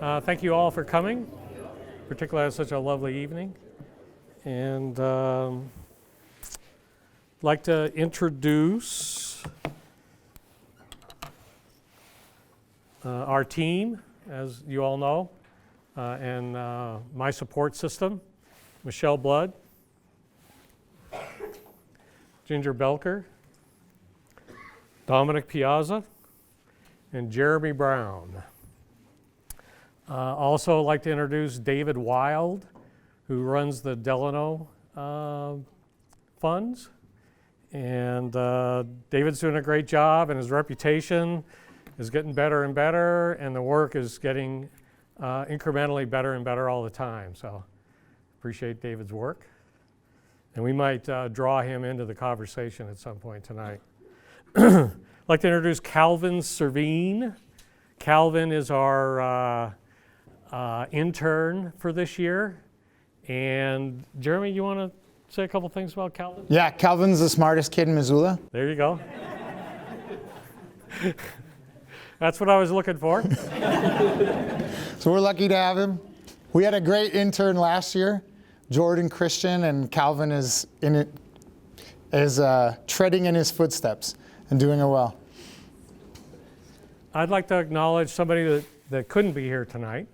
Thank you all for coming, particularly on such a lovely evening. And I'd like to introduce our team, as you all know, and my support system, Michelle Blood, Ginger Belker, Dominic Piazza, and Jeremy Brown. Also like to introduce David Wild, who runs the Delano funds. And David's doing a great job, and his reputation is getting better and better, and the work is getting incrementally better and better all the time. So appreciate David's work. And we might draw him into the conversation at some point tonight. I'd like to introduce Calvin Servine. Calvin is our intern for this year. And Jeremy, you want to say a couple things about Calvin? Yeah, Calvin's the smartest kid in Missoula. There you go. That's what I was looking for. So we're lucky to have him. We had a great intern last year, Jordan Christian, and Calvin is treading in his footsteps and doing it well. I'd like to acknowledge somebody that couldn't be here tonight.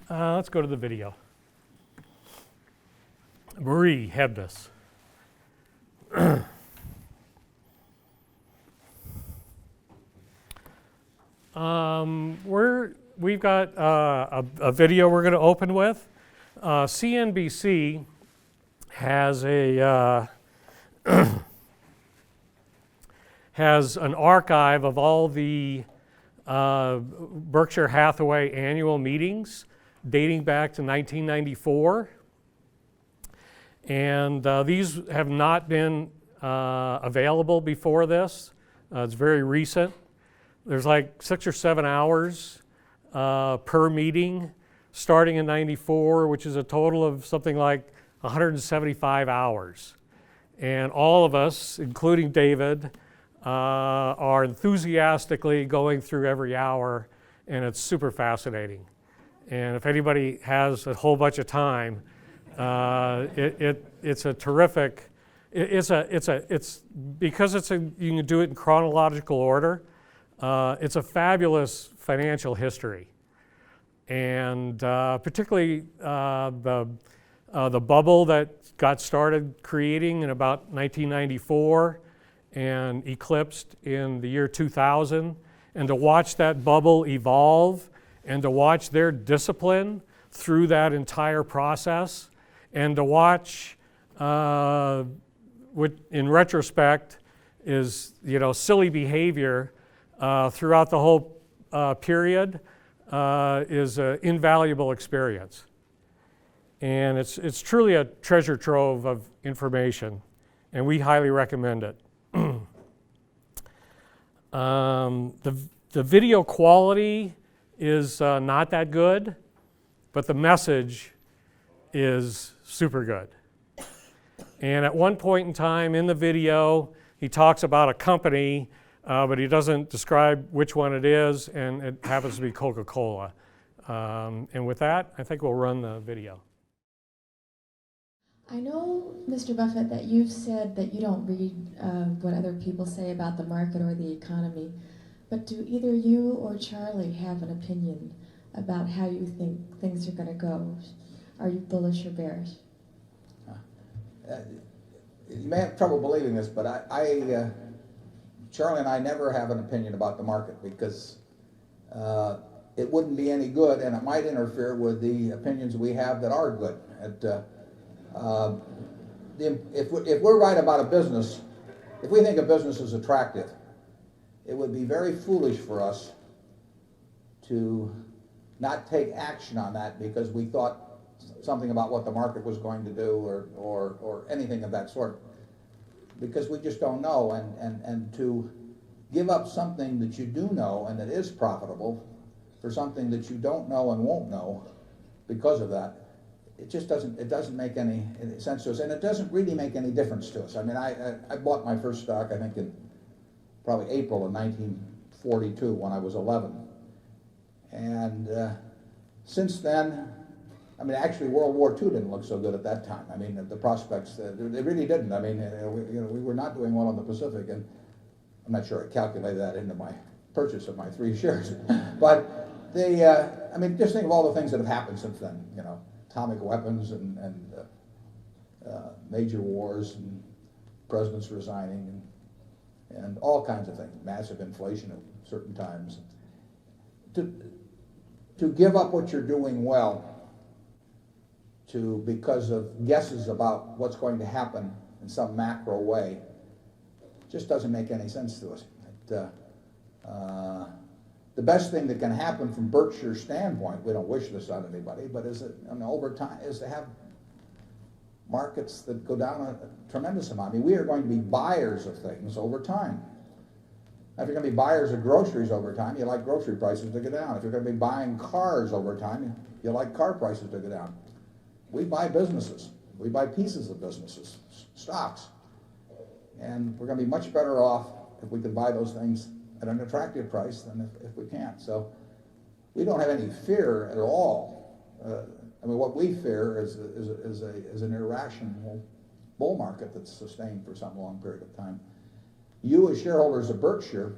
Let's go to the video. Marie Hebnes. We've got a video we're going to open with. CNBC has has an archive of all the Berkshire Hathaway annual meetings dating back to 1994. And these have not been available before this. It's very recent. There's like 6 or 7 hours per meeting starting in 94, which is a total of something like 175 hours. And all of us, including David, are enthusiastically going through every hour, and it's super fascinating. And if anybody has a whole bunch of time, it's a terrific. It's because you can do it in chronological order. It's a fabulous financial history, and particularly the bubble that got started creating in about 1994 and eclipsed in the year 2000, and to watch that bubble evolve and to watch their discipline through that entire process, and to watch what in retrospect is silly behavior throughout the whole period is an invaluable experience. And it's truly a treasure trove of information, and we highly recommend it. The video quality is not that good, but the message is super good. And at one point in time in the video, he talks about a company, but he doesn't describe which one it is, and it happens to be Coca-Cola. And with that, I think we'll run the video. I know, Mr. Buffett, that you've said that you don't read what other people say about the market or the economy, but do either you or Charlie have an opinion about how you think things are going to go? Are you bullish or bearish? You may have trouble believing this, but Charlie and I never have an opinion about the market because it wouldn't be any good, and it might interfere with the opinions we have that are good. If we're right about a business, if we think a business is attractive, it would be very foolish for us to not take action on that because we thought something about what the market was going to do or anything of that sort, because we just don't know, and to give up something that you do know and that is profitable for something that you don't know and won't know because of that it just doesn't make any sense to us, and it doesn't really make any difference to us. I mean, I bought my first stock, I think, in probably April of 1942 when I was 11. And since then, I mean, actually World War II didn't look so good at that time. I mean, the prospects, they really didn't. I mean, we were not doing well in the Pacific, and I'm not sure I calculated that into my purchase of my 3 shares. But I mean, just think of all the things that have happened since then, you know, atomic weapons and major wars and presidents resigning and all kinds of things, massive inflation at certain times. To give up what you're doing well because of guesses about what's going to happen in some macro way just doesn't make any sense to us. The best thing that can happen from Berkshire's standpoint, we don't wish this on anybody, but over time, is to have markets that go down a tremendous amount. I mean, we are going to be buyers of things over time. If you're going to be buyers of groceries over time, you like grocery prices to go down. If you're going to be buying cars over time, you like car prices to go down. We buy businesses. We buy pieces of businesses, stocks. And we're going to be much better off if we can buy those things at an attractive price than if we can't. So we don't have any fear at all. I mean, what we fear is an irrational bull market that's sustained for some long period of time. You as shareholders of Berkshire,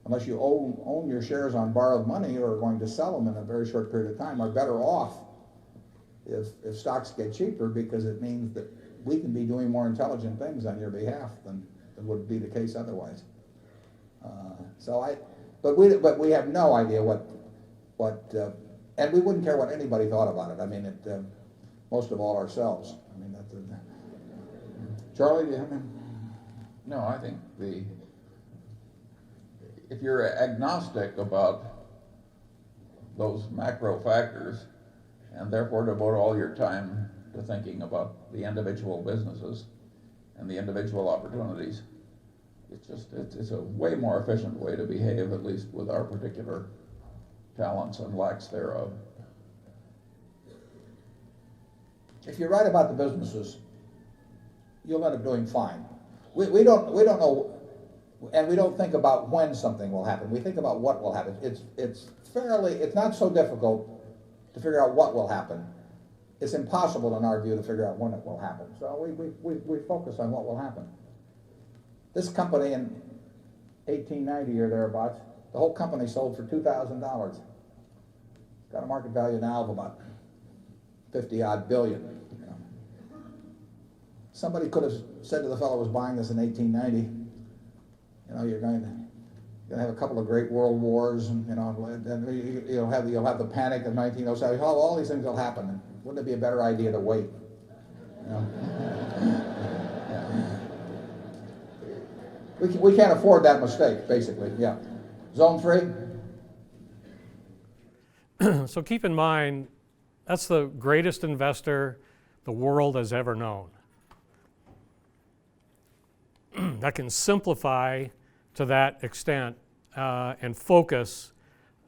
unless you own your shares on borrowed money or are going to sell them in a very short period of time, are better off if stocks get cheaper, because it means that we can be doing more intelligent things on your behalf than would be the case otherwise. But we have no idea what and we wouldn't care what anybody thought about it. I mean, most of all ourselves. I mean, Charlie, do you have any? No, I think if you're agnostic about those macro factors and therefore devote all your time to thinking about the individual businesses and the individual opportunities, it's a way more efficient way to behave, at least with our particular talents and lacks thereof. If you're right about the businesses, you'll end up doing fine. We don't know, and we don't think about when something will happen. We think about what will happen. It's not so difficult to figure out what will happen. It's impossible in our view to figure out when it will happen. So we focus on what will happen. This company in 1890 or thereabouts, the whole company sold for $2,000. It's got a market value now of about 50-odd billion. You know. Somebody could have said to the fellow who was buying this in 1890, you know, you're going to have a couple of great world wars, and you know, and you'll have the panic of 1907. All these things will happen. And wouldn't it be a better idea to wait? You know? We can't afford that mistake, basically. Yeah. Zone 3. So keep in mind, that's the greatest investor the world has ever known. That can simplify to that extent and focus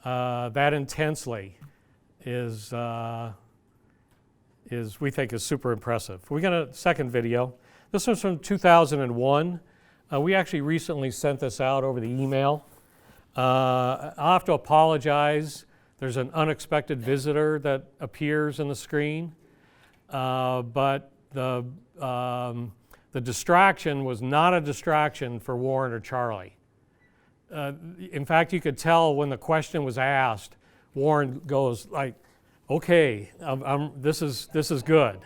that intensely is we think is super impressive. We got a second video. This one's from 2001. We actually recently sent this out over the email. I'll have to apologize. There's an unexpected visitor that appears in the screen, but the distraction was not a distraction for Warren or Charlie. In fact, you could tell when the question was asked, Warren goes like, "Okay, this is good,"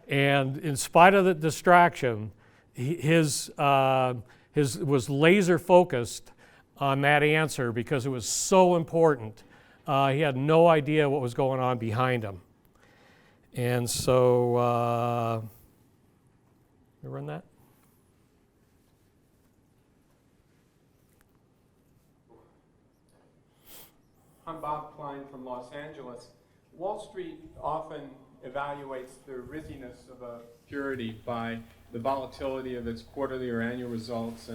and in spite of the distraction, his was laser focused on that answer because it was so important. He had no idea what was going on behind him. And so, you run that? I'm Bob Klein from Los Angeles. Wall Street often evaluates the riskiness of a security by the volatility of its quarterly or annual results,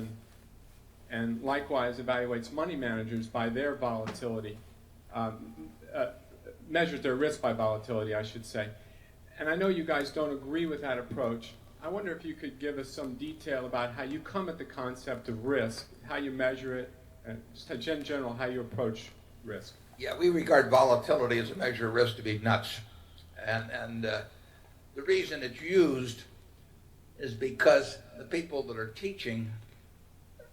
and likewise evaluates money managers by their volatility, measures their risk by volatility, I should say. and I know you guys don't agree with that approach. I wonder if you could give us some detail about how you come at the concept of risk, how you measure it, and just in general, how you approach risk. Yeah, we regard volatility as a measure of risk to be nuts. And the reason it's used is because the people that are teaching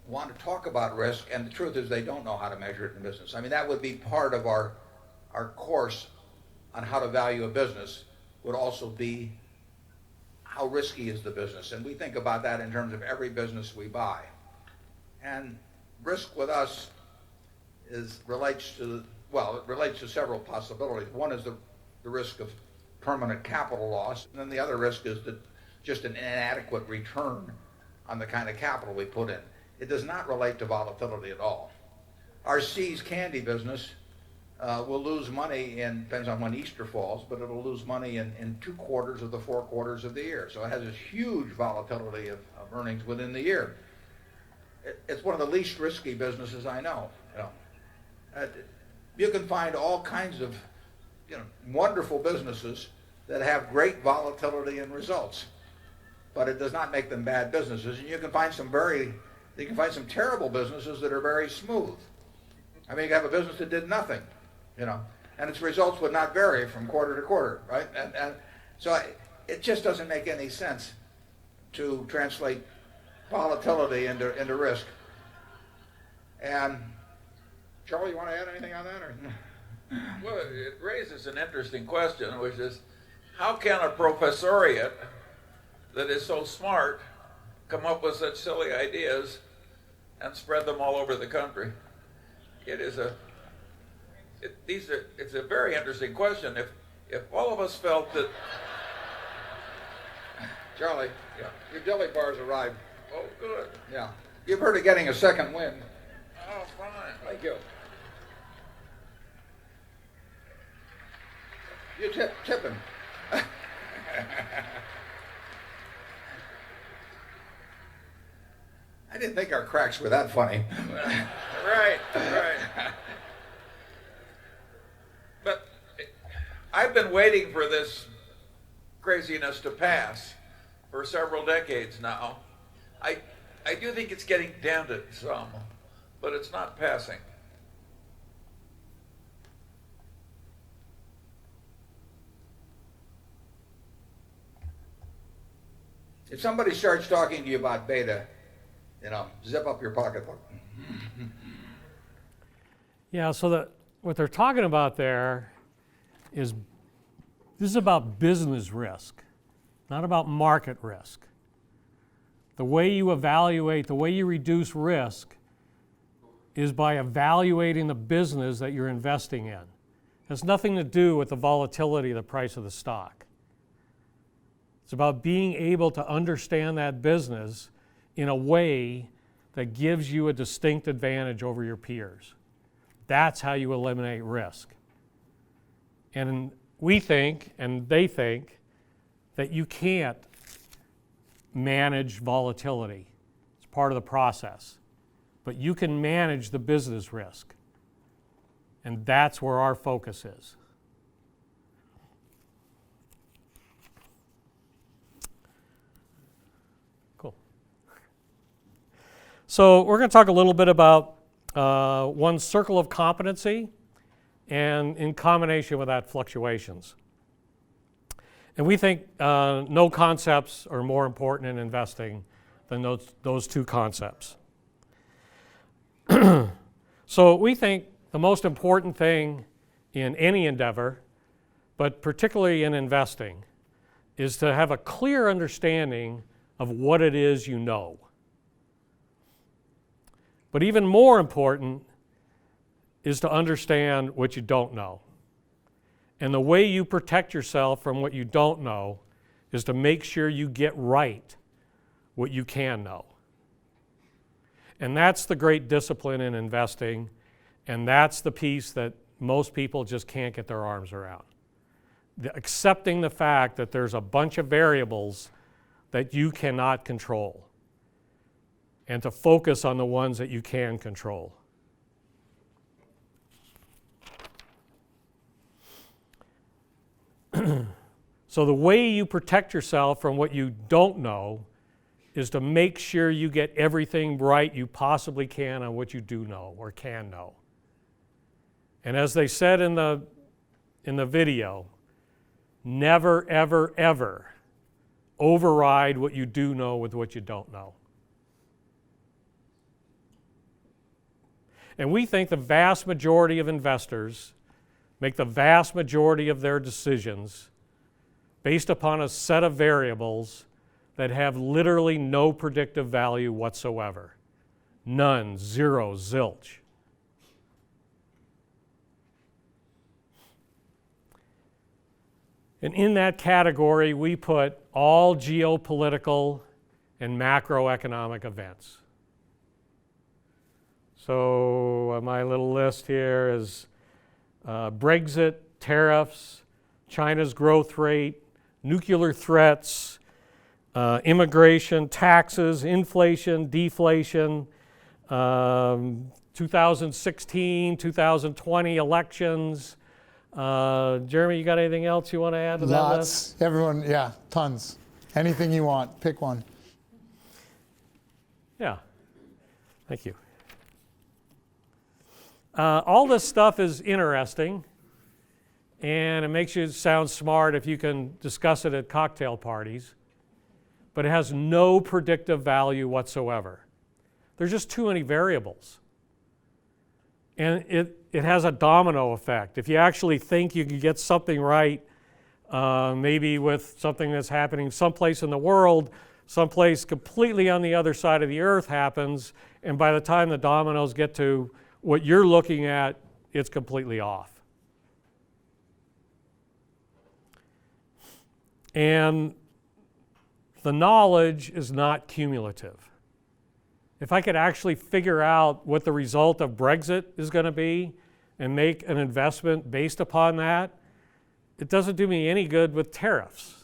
want to talk about risk, and the truth is they don't know how to measure it in business. I mean, that would be part of our course on how to value a business, would also be how risky is the business. And we think about that in terms of every business we buy. And risk with us relates to several possibilities. One is the risk of permanent capital loss, and then the other risk is just an inadequate return on the kind of capital we put in. It does not relate to volatility at all. Our See's candy business will lose money depends on when Easter falls, but it'll lose money in 2 quarters of the 4 quarters of the year. So it has this huge volatility of earnings within the year. It's one of the least risky businesses I know. You can find all kinds of wonderful businesses that have great volatility in results, but it does not make them bad businesses. And you can find some terrible businesses that are very smooth. I mean, you can have a business that did nothing, and its results would not vary from quarter to quarter, right? And so it just doesn't make any sense to translate volatility into risk. And Charlie, you want to add anything on that? Or? Well, it raises an interesting question, which is, how can a professoriate that is so smart come up with such silly ideas and spread them all over the country? It's a very interesting question. If all of us felt that... Charlie, Yeah. your jelly bars arrived. Oh, good. Yeah. You've heard of getting a second wind. Oh, fine. Thank you. You tip him. I didn't think our cracks were that funny. Right. But I've been waiting for this craziness to pass for several decades now. I do think it's getting dented some, but it's not passing. If somebody starts talking to you about beta, zip up your pocketbook. Yeah, so what they're talking about there is this is about business risk, not about market risk. The way you evaluate, the way you reduce risk is by evaluating the business that you're investing in. It has nothing to do with the volatility of the price of the stock. It's about being able to understand that business in a way that gives you a distinct advantage over your peers. That's how you eliminate risk. And we think, and they think, that you can't manage volatility. It's part of the process. But you can manage the business risk. And that's where our focus is. Cool. So we're going to talk a little bit about one circle of competency and in combination with that, fluctuations. And we think no concepts are more important in investing than those 2 concepts. So we think the most important thing in any endeavor, but particularly in investing, is to have a clear understanding of what it is you know. But even more important is to understand what you don't know. And the way you protect yourself from what you don't know is to make sure you get right what you can know. And that's the great discipline in investing, and that's the piece that most people just can't get their arms around. Accepting the fact that there's a bunch of variables that you cannot control, and to focus on the ones that you can control. So the way you protect yourself from what you don't know is to make sure you get everything right you possibly can on what you do know or can know. And as they said in the video, never, ever, ever override what you do know with what you don't know. And we think the vast majority of investors make the vast majority of their decisions based upon a set of variables that have literally no predictive value whatsoever. None, zero, zilch. And in that category, we put all geopolitical and macroeconomic events. So my little list here is Brexit, tariffs, China's growth rate, nuclear threats, immigration, taxes, inflation, deflation, 2016, 2020 elections. Jeremy, you got anything else you want to add to that list? Lots. Everyone, yeah, tons. Anything you want, pick one. Yeah, thank you. All this stuff is interesting, and it makes you sound smart if you can discuss it at cocktail parties, but it has no predictive value whatsoever. There's just too many variables. And it has a domino effect. If you actually think you can get something right, maybe with something that's happening someplace in the world, someplace completely on the other side of the earth happens, and by the time the dominoes get to what you're looking at, it's completely off. And the knowledge is not cumulative. If I could actually figure out what the result of Brexit is going to be and make an investment based upon that, it doesn't do me any good with tariffs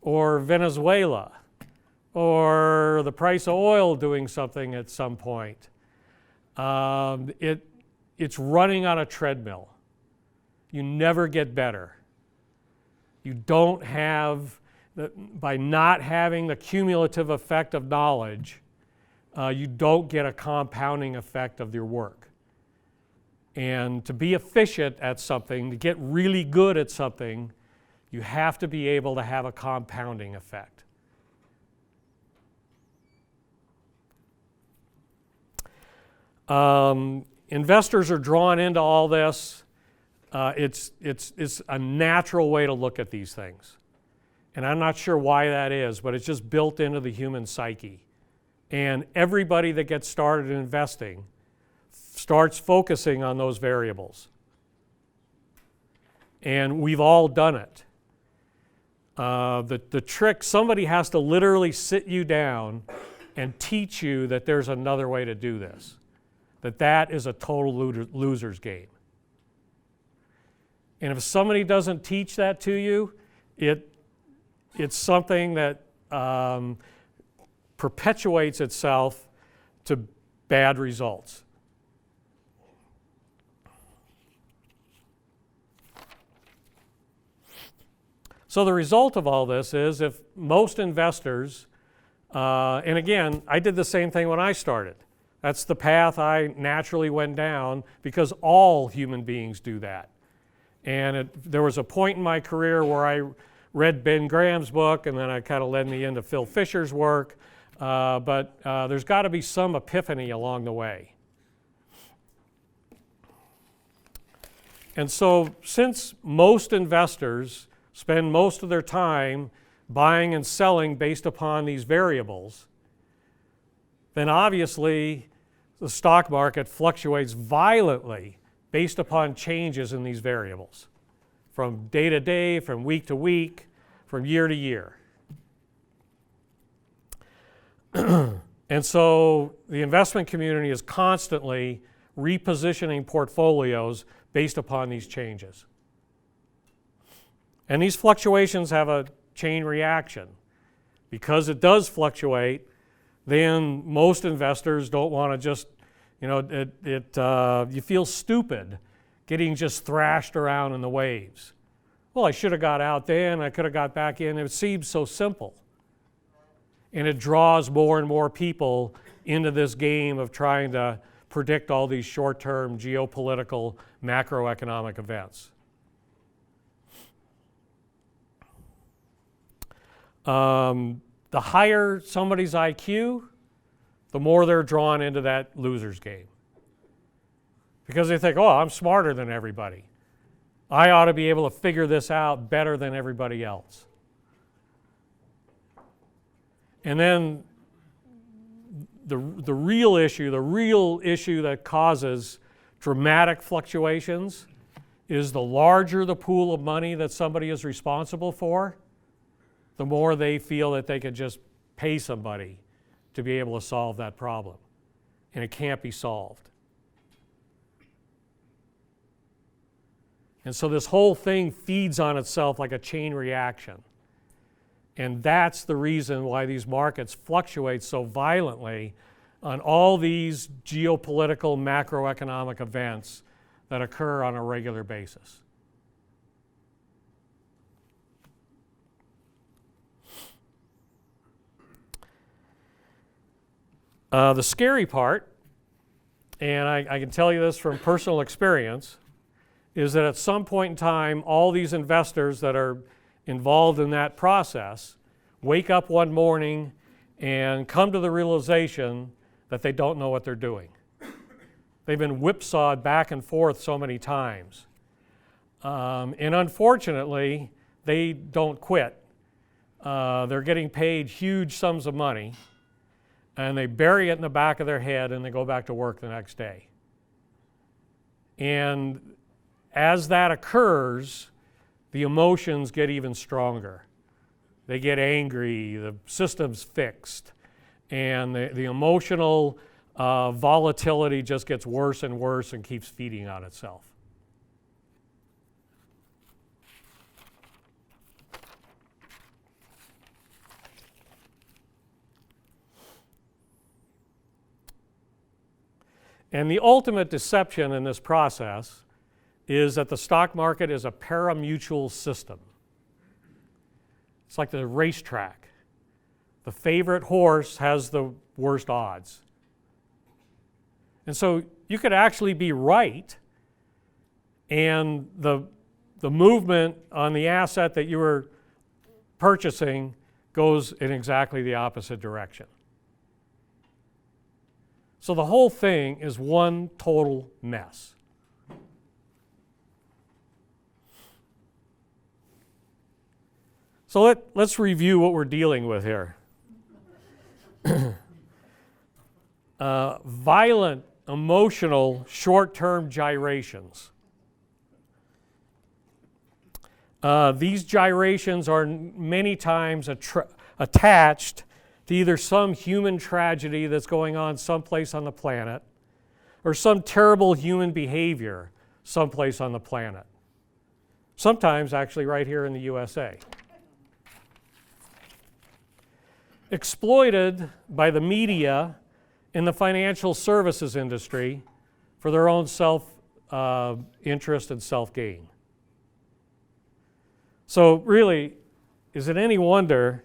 or Venezuela or the price of oil doing something at some point. It's running on a treadmill. You never get better. You don't have, by not having the cumulative effect of knowledge, you don't get a compounding effect of your work. And to be efficient at something, to get really good at something, you have to be able to have a compounding effect. Investors are drawn into all this. It's a natural way to look at these things. And I'm not sure why that is, but it's just built into the human psyche. And everybody that gets started in investing starts focusing on those variables. And we've all done it. The trick, somebody has to literally sit you down and teach you that there's another way to do this. That is a total loser's game. And if somebody doesn't teach that to you, it's something that perpetuates itself to bad results. So the result of all this is if most investors, and again, I did the same thing when I started. That's the path I naturally went down because all human beings do that. And there was a point in my career where I read Ben Graham's book, and then it kind of led me into Phil Fisher's work. But there's got to be some epiphany along the way. And so since most investors spend most of their time buying and selling based upon these variables, then obviously the stock market fluctuates violently based upon changes in these variables, from day to day, from week to week, from year to year. And so the investment community is constantly repositioning portfolios based upon these changes. And these fluctuations have a chain reaction. Because it does fluctuate, then most investors don't want to just, you feel stupid getting just thrashed around in the waves. Well, I should have got out then, I could have got back in. It seems so simple. And it draws more and more people into this game of trying to predict all these short-term geopolitical, macroeconomic events. The higher somebody's IQ, the more they're drawn into that loser's game. Because they think, oh, I'm smarter than everybody. I ought to be able to figure this out better than everybody else. And then the real issue that causes dramatic fluctuations is the larger the pool of money that somebody is responsible for, the more they feel that they could just pay somebody to be able to solve that problem. And it can't be solved. And so this whole thing feeds on itself like a chain reaction. And that's the reason why these markets fluctuate so violently on all these geopolitical, macroeconomic events that occur on a regular basis. The scary part, and I can tell you this from personal experience, is that at some point in time, all these investors that are involved in that process wake up one morning and come to the realization that they don't know what they're doing. They've been whipsawed back and forth so many times. And unfortunately, they don't quit. They're getting paid huge sums of money, and they bury it in the back of their head and they go back to work the next day. And as that occurs, the emotions get even stronger. They get angry, the system's fixed, and the emotional volatility just gets worse and worse and keeps feeding on itself. And the ultimate deception in this process is that the stock market is a pari-mutuel system. It's like the racetrack. The favorite horse has the worst odds. And so you could actually be right, and the movement on the asset that you were purchasing goes in exactly the opposite direction. So the whole thing is one total mess. So let's review what we're dealing with here. Violent, emotional, short-term gyrations. These gyrations are many times attached to either some human tragedy that's going on someplace on the planet or some terrible human behavior someplace on the planet. Sometimes actually right here in the USA. Exploited by the media in the financial services industry for their own self-interest and self-gain. So really, is it any wonder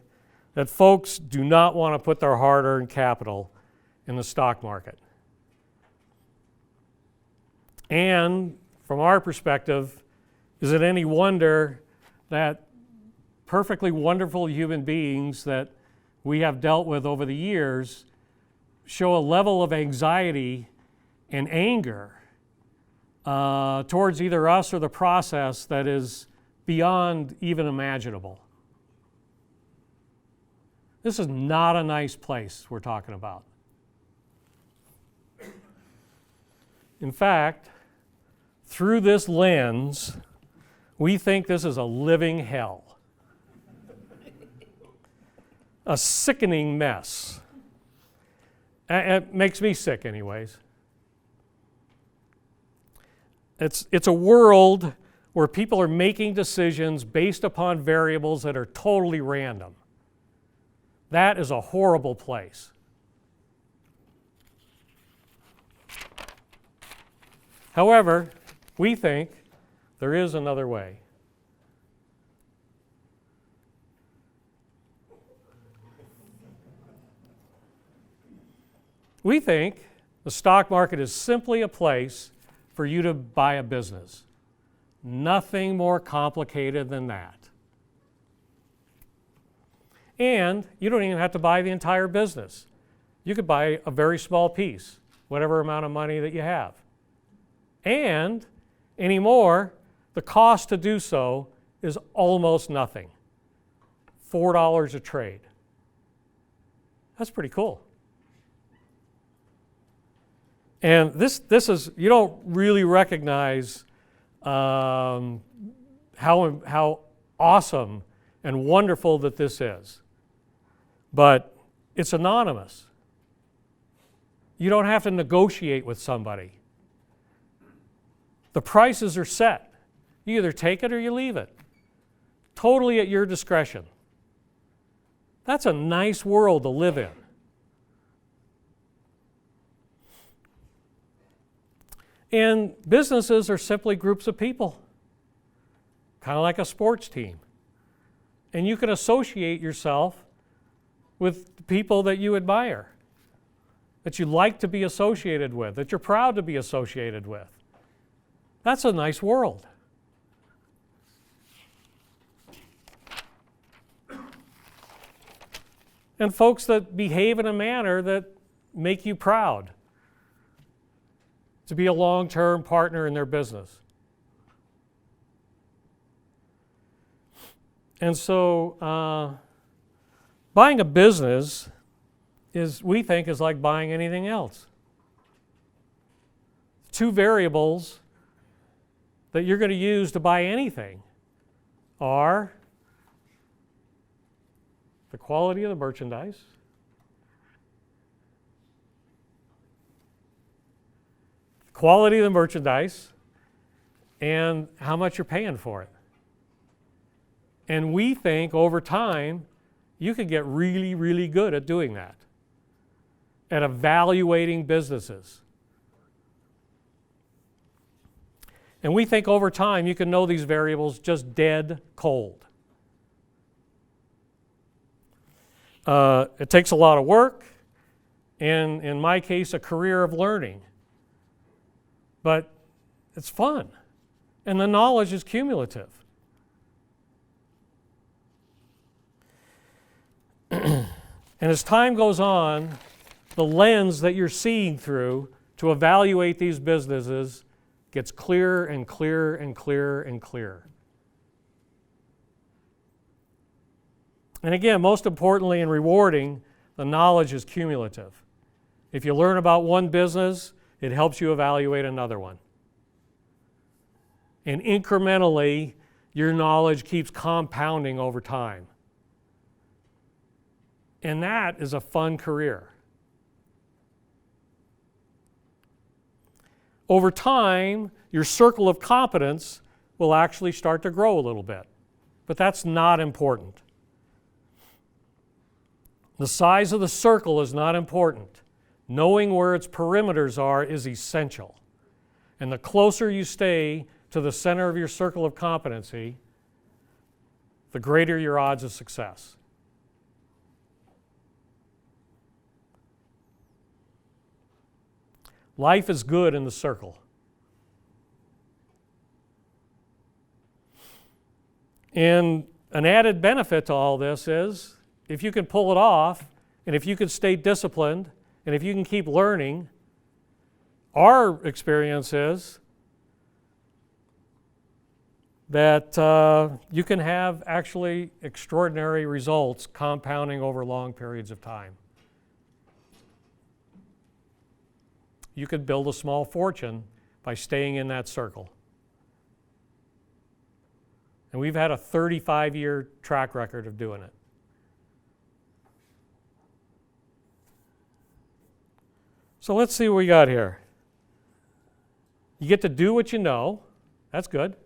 that folks do not want to put their hard-earned capital in the stock market? And from our perspective, is it any wonder that perfectly wonderful human beings that we have dealt with over the years show a level of anxiety and anger towards either us or the process that is beyond even imaginable? This is not a nice place we're talking about. In fact, through this lens, we think this is a living hell. A sickening mess. It makes me sick anyways. It's a world where people are making decisions based upon variables that are totally random. That is a horrible place. However, we think there is another way. We think the stock market is simply a place for you to buy a business. Nothing more complicated than that. And you don't even have to buy the entire business. You could buy a very small piece, whatever amount of money that you have. And anymore, the cost to do so is almost nothing. $4 a trade. That's pretty cool. And this is, you don't really recognize how awesome and wonderful that this is. But it's anonymous. You don't have to negotiate with somebody. The prices are set. You either take it or you leave it. Totally at your discretion. That's a nice world to live in. And businesses are simply groups of people, kind of like a sports team. And you can associate yourself with people that you admire, that you like to be associated with, that you're proud to be associated with. That's a nice world. And folks that behave in a manner that make you proud to be a long-term partner in their business. And so buying a business is, we think, is like buying anything else. Two variables that you're going to use to buy anything are the quality of the merchandise, and how much you're paying for it. And we think over time you could get really, really good at doing that, at evaluating businesses. And we think over time you can know these variables just dead cold. It takes a lot of work, and in my case, a career of learning. But it's fun, and the knowledge is cumulative. And as time goes on, the lens that you're seeing through to evaluate these businesses gets clearer and clearer and clearer and clearer. And again, most importantly and rewarding, the knowledge is cumulative. If you learn about one business, it helps you evaluate another one. And incrementally, your knowledge keeps compounding over time. And that is a fun career. Over time, your circle of competence will actually start to grow a little bit. But that's not important. The size of the circle is not important. Knowing where its perimeters are is essential. And the closer you stay to the center of your circle of competency, the greater your odds of success. Life is good in the circle. And an added benefit to all this is if you can pull it off, and if you can stay disciplined, and if you can keep learning, our experience is that you can have actually extraordinary results compounding over long periods of time. You could build a small fortune by staying in that circle. And we've had a 35-year track record of doing it. So let's see what we got here. You get to do what you know. That's good.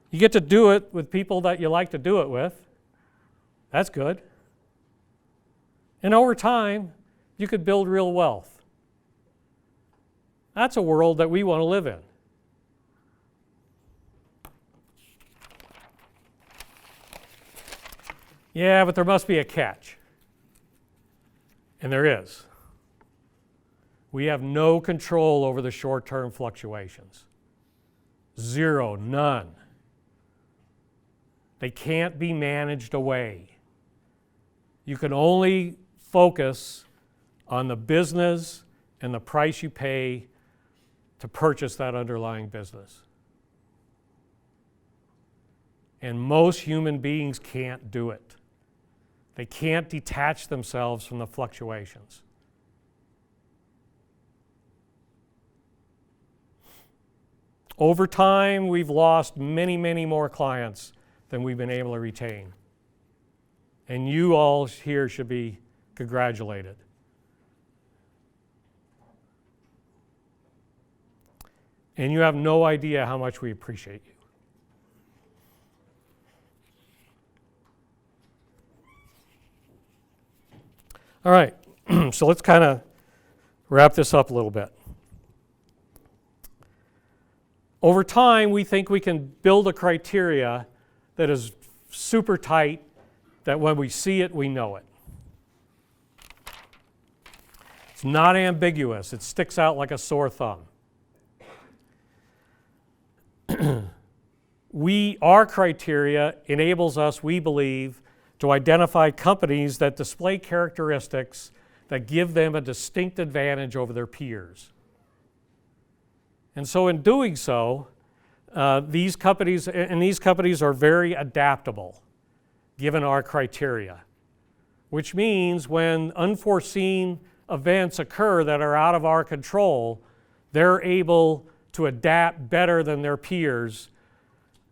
You get to do it with people that you like to do it with. That's good. And over time, you could build real wealth. That's a world that we want to live in. Yeah, but there must be a catch. And there is. We have no control over the short-term fluctuations. Zero, none. They can't be managed away. You can only focus on the business and the price you pay to purchase that underlying business. And most human beings can't do it. They can't detach themselves from the fluctuations. Over time, we've lost many, many more clients than we've been able to retain. And you all here should be congratulated. And you have no idea how much we appreciate you. All right, so let's kind of wrap this up a little bit. Over time, we think we can build a criteria that is super tight, that when we see it, we know it. It's not ambiguous. It sticks out like a sore thumb. Our criteria enables us, we believe, to identify companies that display characteristics that give them a distinct advantage over their peers. And so in doing so, these companies are very adaptable, given our criteria, which means when unforeseen events occur that are out of our control, they're able to adapt better than their peers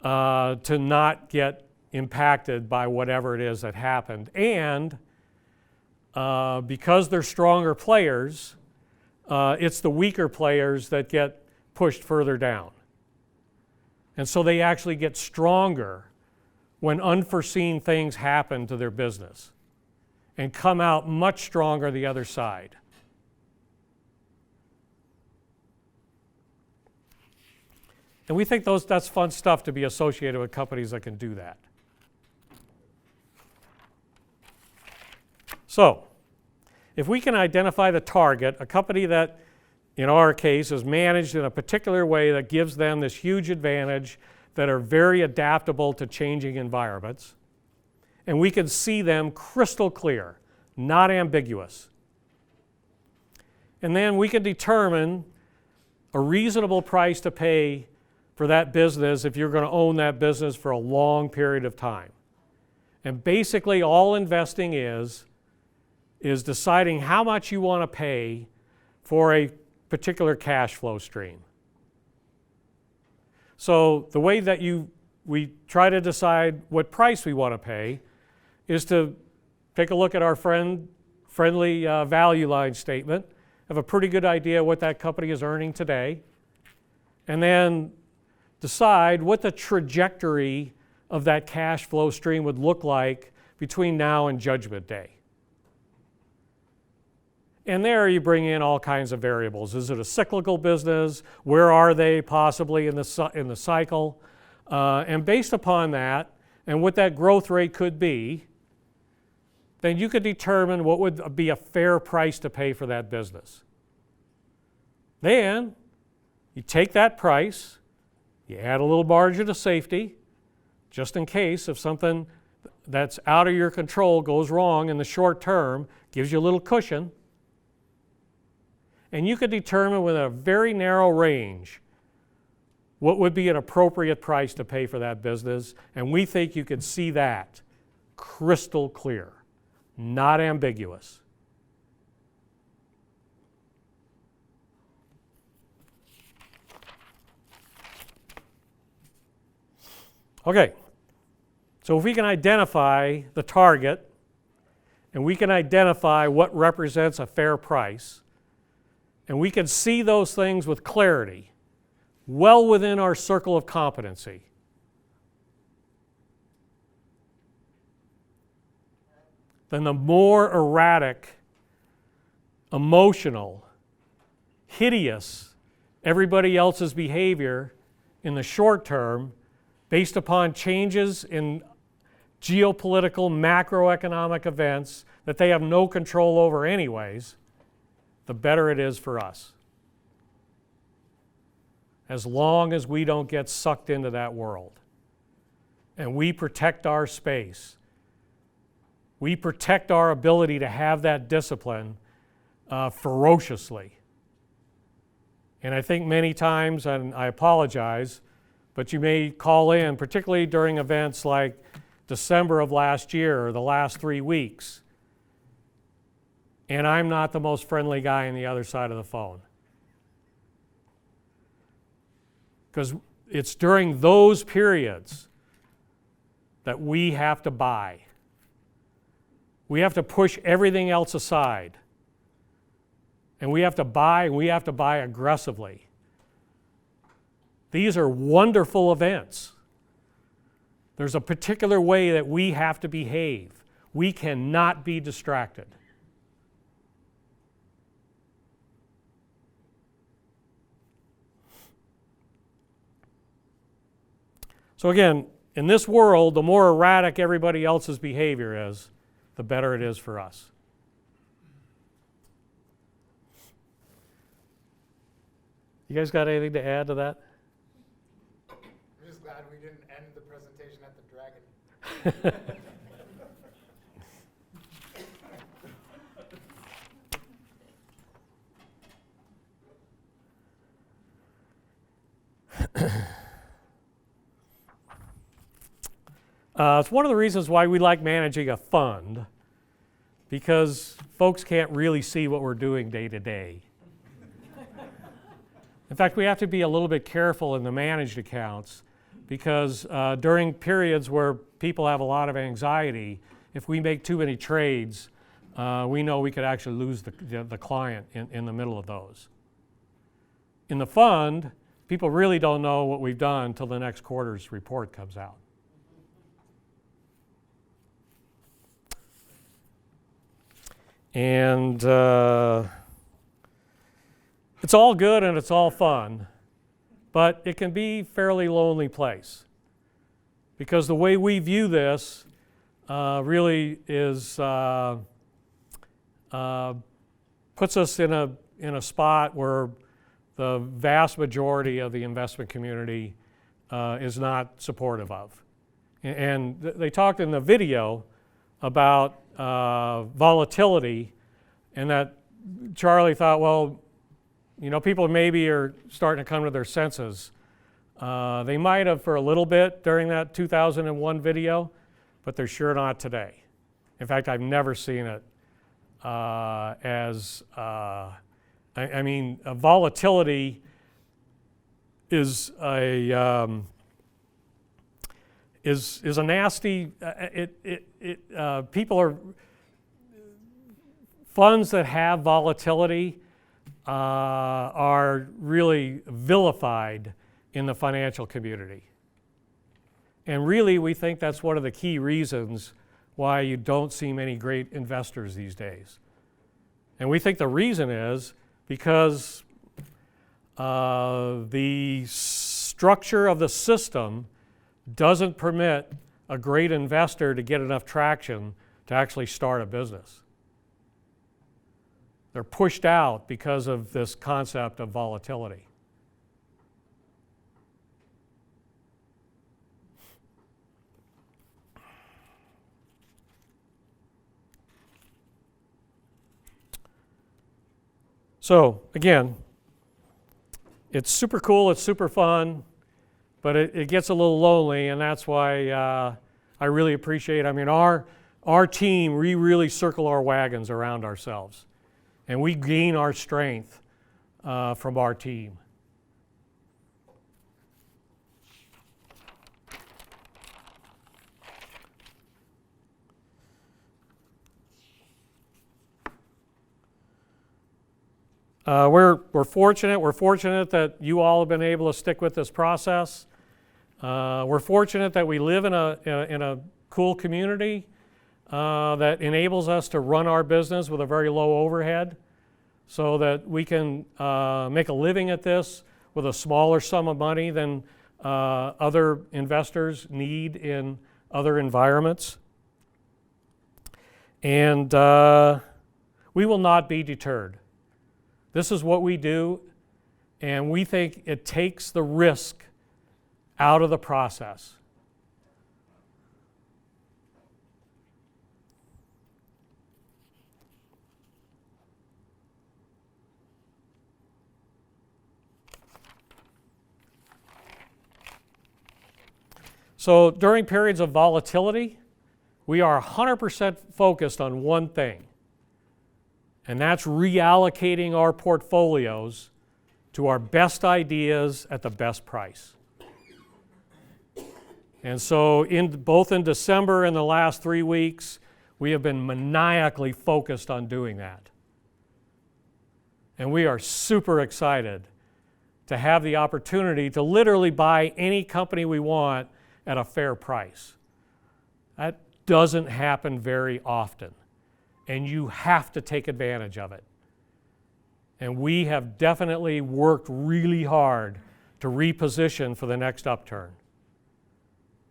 to not get impacted by whatever it is that happened. And because they're stronger players, it's the weaker players that get pushed further down. And so they actually get stronger when unforeseen things happen to their business and come out much stronger the other side. And we think that's fun stuff to be associated with companies that can do that. So, if we can identify the target, a company that, in our case, is managed in a particular way that gives them this huge advantage, that are very adaptable to changing environments, and we can see them crystal clear, not ambiguous. And then we can determine a reasonable price to pay for that business if you're going to own that business for a long period of time. And basically all investing is deciding how much you want to pay for a particular cash flow stream. So the way that we try to decide what price we want to pay is to take a look at our friendly value line statement, have a pretty good idea what that company is earning today, and then decide what the trajectory of that cash flow stream would look like between now and Judgment Day. And there you bring in all kinds of variables. Is it a cyclical business? Where are they possibly in the cycle? And based upon that and what that growth rate could be, then you could determine what would be a fair price to pay for that business. Then you take that price, you add a little margin of safety, just in case if something that's out of your control goes wrong in the short term, gives you a little cushion. And you could determine within a very narrow range what would be an appropriate price to pay for that business. And we think you could see that crystal clear, not ambiguous. Okay, so if we can identify the target and we can identify what represents a fair price, and we can see those things with clarity, well within our circle of competency, then the more erratic, emotional, hideous everybody else's behavior in the short term, based upon changes in geopolitical, macroeconomic events that they have no control over anyways, the better it is for us. As long as we don't get sucked into that world. And we protect our space. We protect our ability to have that discipline ferociously. And I think many times, and I apologize, but you may call in, particularly during events like December of last year or the last 3 weeks, and I'm not the most friendly guy on the other side of the phone. Because it's during those periods that we have to buy. We have to push everything else aside. And we have to buy, and we have to buy aggressively. These are wonderful events. There's a particular way that we have to behave. We cannot be distracted. So again, in this world, the more erratic everybody else's behavior is, the better it is for us. You guys got anything to add to that? I'm just glad we didn't end the presentation at the dragon. It's one of the reasons why we like managing a fund, because folks can't really see what we're doing day to day. In fact, we have to be a little bit careful in the managed accounts, because during periods where people have a lot of anxiety, if we make too many trades, we know we could actually lose the client in the middle of those. In the fund, people really don't know what we've done until the next quarter's report comes out. And it's all good and it's all fun, but it can be a fairly lonely place, because the way we view this really is puts us in a spot where the vast majority of the investment community is not supportive of. And they talked in the video about volatility, and that Charlie thought, well, you know, people maybe are starting to come to their senses. They might have for a little bit during that 2001 video, but they're sure not today. In fact, I've never seen it I mean, volatility is a nasty. People are funds that have volatility are really vilified in the financial community. And really, we think that's one of the key reasons why you don't see many great investors these days. And we think the reason is because the structure of the system doesn't permit a great investor to get enough traction to actually start a business. They're pushed out because of this concept of volatility. So again, it's super cool, it's super fun, but it gets a little lonely, and that's why I really appreciate, I mean, our team, we really circle our wagons around ourselves, and we gain our strength from our team. We're fortunate. We're fortunate that you all have been able to stick with this process. We're fortunate that we live in a cool community that enables us to run our business with a very low overhead, so that we can make a living at this with a smaller sum of money than other investors need in other environments. And we will not be deterred. This is what we do, and we think it takes the risk out of the process. So during periods of volatility, we are 100% focused on one thing, and that's reallocating our portfolios to our best ideas at the best price. And so both in December and the last 3 weeks, we have been maniacally focused on doing that. And we are super excited to have the opportunity to literally buy any company we want at a fair price. That doesn't happen very often, and you have to take advantage of it. And we have definitely worked really hard to reposition for the next upturn.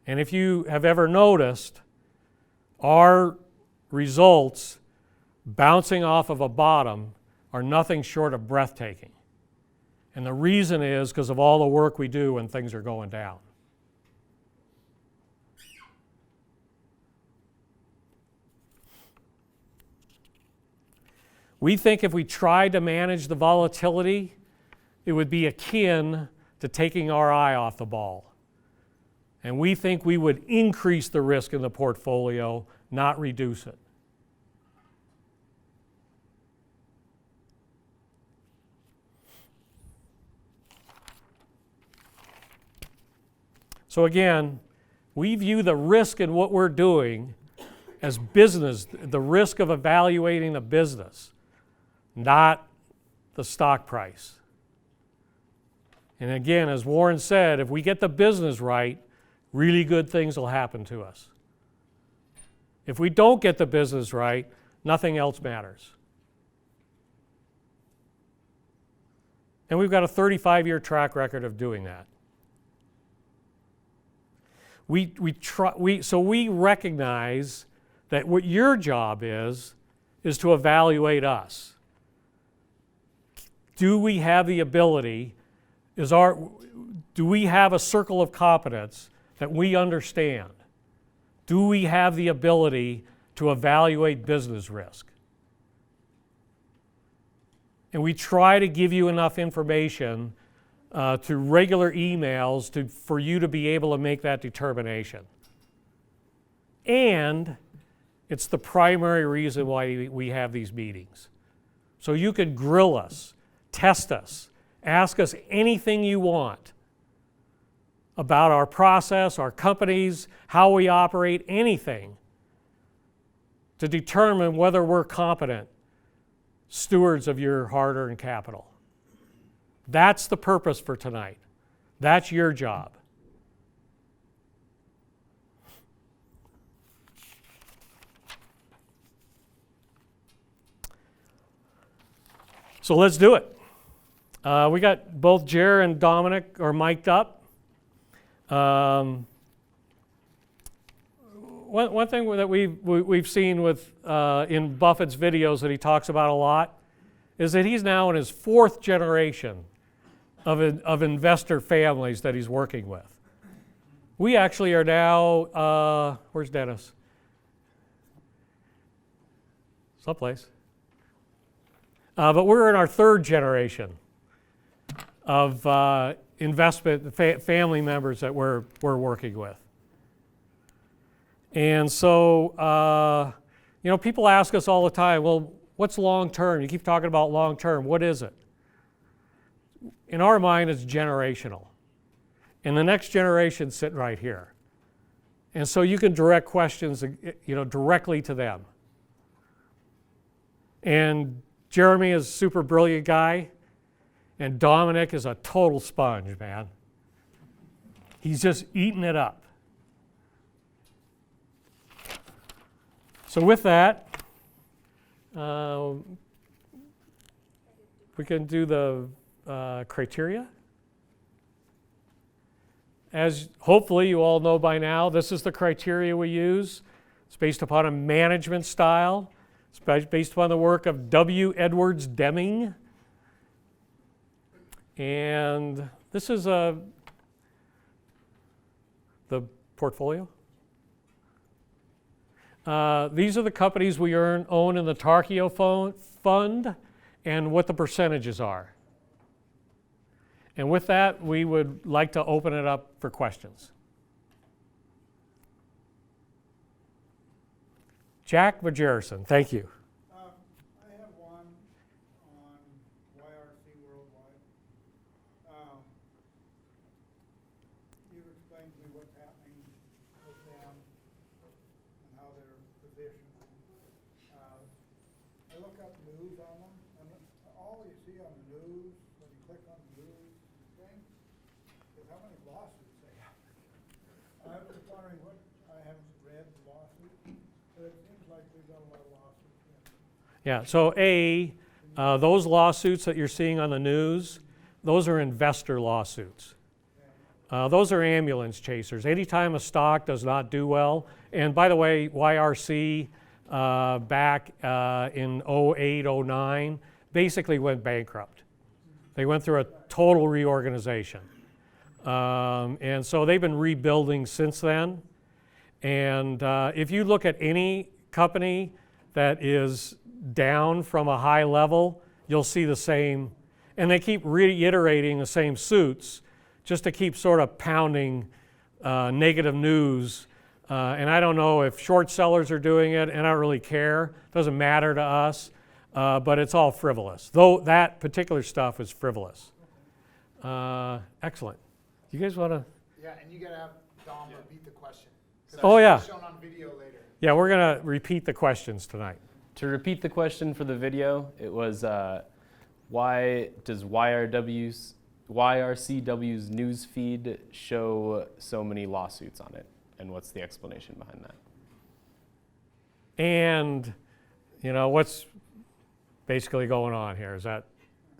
And if you have ever noticed, our results bouncing off of a bottom are nothing short of breathtaking. And the reason is because of all the work we do when things are going down. We think if we tried to manage the volatility, it would be akin to taking our eye off the ball. And we think we would increase the risk in the portfolio, not reduce it. So again, we view the risk in what we're doing as business, the risk of evaluating the business, not the stock price. And again, as Warren said, if we get the business right, really good things will happen to us. If we don't get the business right, nothing else matters. And we've got a 35-year track record of doing that. So we recognize that what your job is to evaluate us. Do we have the ability, do we have a circle of competence that we understand? Do we have the ability to evaluate business risk? And we try to give you enough information through regular emails for you to be able to make that determination. And it's the primary reason why we have these meetings. So you can grill us, test us, ask us anything you want about our process, our companies, how we operate, anything to determine whether we're competent stewards of your hard-earned capital. That's the purpose for tonight. That's your job. So let's do it. We got both Jer and Dominic are mic'd up. One thing that we've seen with in Buffett's videos that he talks about a lot is that he's now in his 4th generation of investor families that he's working with. We actually are now, where's Dennis? Someplace. But we're in our 3rd generation of investment family members that we're working with. And so, people ask us all the time, well, what's long term? You keep talking about long term. What is it? In our mind, it's generational. And the next generation's sitting right here. And so you can direct questions, directly to them. And Jeremy is a super brilliant guy. And Dominic is a total sponge, man. He's just eating it up. So with that, we can do the criteria. As hopefully you all know by now, this is the criteria we use. It's based upon a management style. It's based upon the work of W. Edwards Deming. And this is the portfolio. These are the companies we own in the Tarkio fund and what the percentages are. And with that, we would like to open it up for questions. Jack Vajerison, thank you. I have one on YRC Worldwide. You've explained to me what's happening with them and how they're positioned. I look up news on them, and all you see on the news, when you click on the news thing, is how many lawsuits they have. I was wondering what, I haven't read the lawsuit, but it seems like we've got a lot of lawsuits. Yeah, so those lawsuits that you're seeing on the news, those are investor lawsuits. Those are ambulance chasers. Anytime a stock does not do well, and by the way, YRC back in 08, 09, basically went bankrupt. They went through a total reorganization. And so they've been rebuilding since then. And if you look at any company that is down from a high level, you'll see the same, and they keep reiterating the same suits just to keep sort of pounding negative news. And I don't know if short sellers are doing it, and I don't really care. It doesn't matter to us, but it's all frivolous. Though that particular stuff is frivolous. Excellent. You guys want to? Yeah, and you got to have Dom repeat the question. Oh, yeah. Shown on video later. Yeah, we're going to repeat the questions tonight. To repeat the question for the video, it was why does YRCW's news feed show so many lawsuits on it? And what's the explanation behind that? And, you know, what's basically going on here? Is that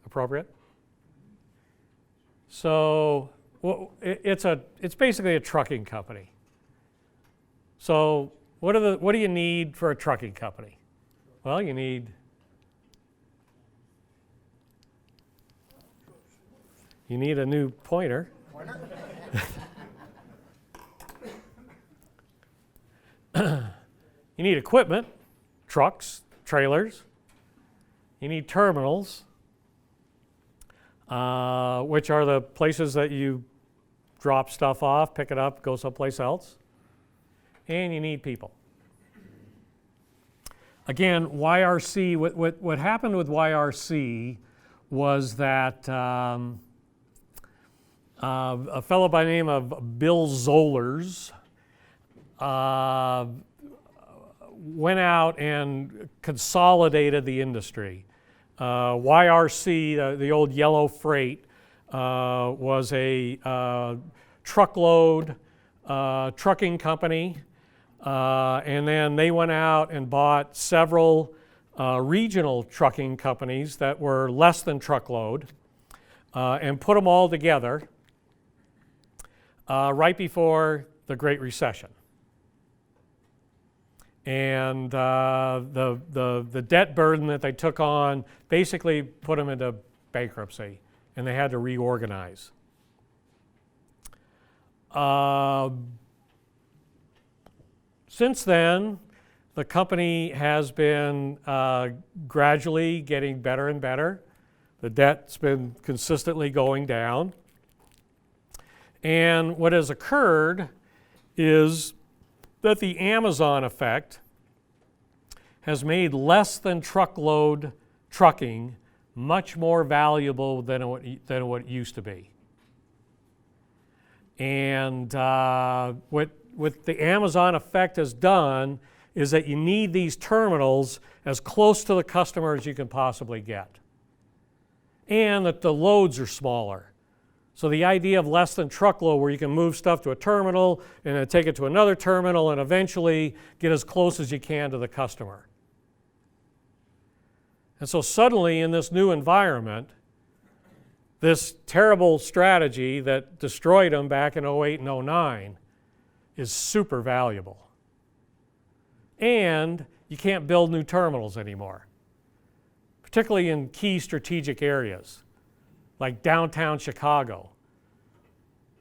appropriate? So it's basically a trucking company. So what do you need for a trucking company? Well, you need a new pointer. You need equipment, trucks, trailers. You need terminals, which are the places that you drop stuff off, pick it up, go someplace else. And you need people. Again, YRC, what happened with YRC was that a fellow by the name of Bill Zollers went out and consolidated the industry. YRC, the old yellow freight, was a truckload trucking company. And then they went out and bought several regional trucking companies that were less than truckload and put them all together right before the Great Recession. And the debt burden that they took on basically put them into bankruptcy, and they had to reorganize. Since then, the company has been gradually getting better and better. The debt's been consistently going down. And what has occurred is that the Amazon effect has made less than truckload trucking much more valuable than what it used to be. And what the Amazon effect has done is that you need these terminals as close to the customer as you can possibly get. And that the loads are smaller. So the idea of less than truckload, where you can move stuff to a terminal and then take it to another terminal and eventually get as close as you can to the customer. And so suddenly in this new environment, this terrible strategy that destroyed them back in 08 and 09 is super valuable. And you can't build new terminals anymore, particularly in key strategic areas. like downtown Chicago.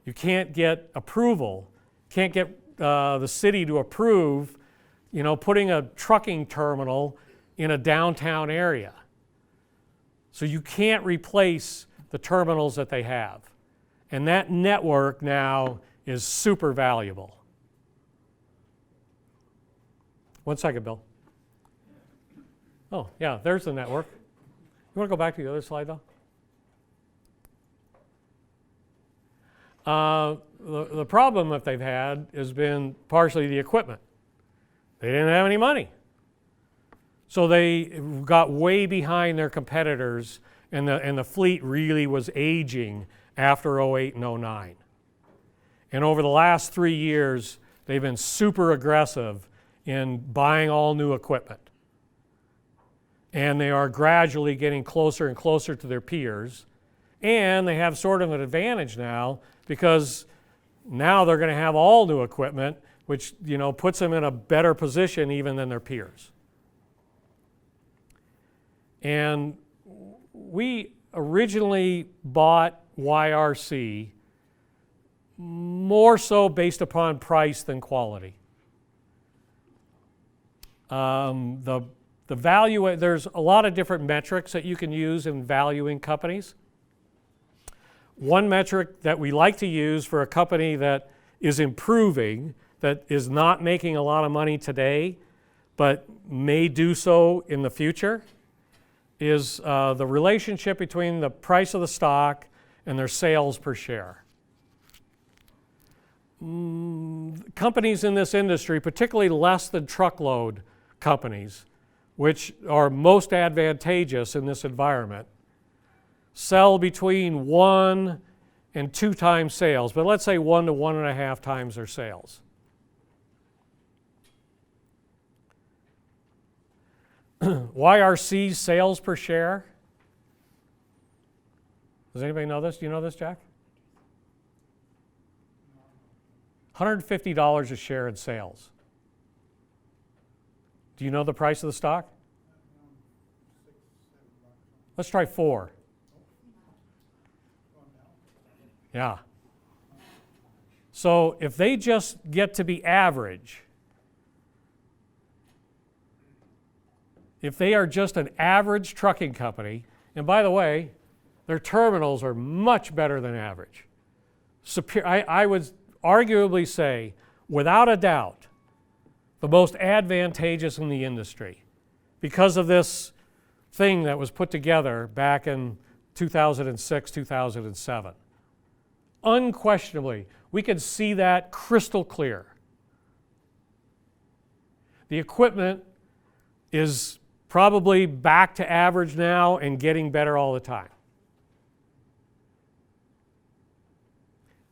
You can't get approval, can't get the city to approve, putting a trucking terminal in a downtown area. So you can't replace the terminals that they have. And that network now is super valuable. One second, Bill. Oh, yeah, there's the network. You want to go back to the other slide, though? The problem that they've had has been partially the equipment. They didn't have any money. So they got way behind their competitors, and the fleet really was aging after 08 and 09. And over the last 3 years, they've been super aggressive in buying all new equipment. And they are gradually getting closer and closer to their peers. And they have sort of an advantage now because now they're going to have all new equipment, which puts them in a better position even than their peers. And we originally bought YRC more so based upon price than quality. The value, there's a lot of different metrics that you can use in valuing companies. One metric that we like to use for a company that is improving, that is not making a lot of money today, but may do so in the future, is the relationship between the price of the stock and their sales per share. Companies in this industry, particularly less than truckload companies, which are most advantageous in this environment, sell between 1 and 2 times sales, but let's say 1 to 1.5 times their sales. YRC's sales per share. Does anybody know this? Do you know this, Jack? $150 a share in sales. Do you know the price of the stock? Let's try 4. Yeah. So if they just get to be average, if they are just an average trucking company, and by the way, their terminals are much better than average. I would arguably say, without a doubt, the most advantageous in the industry because of this thing that was put together back in 2006, 2007. Unquestionably, we can see that crystal clear. The equipment is probably back to average now and getting better all the time.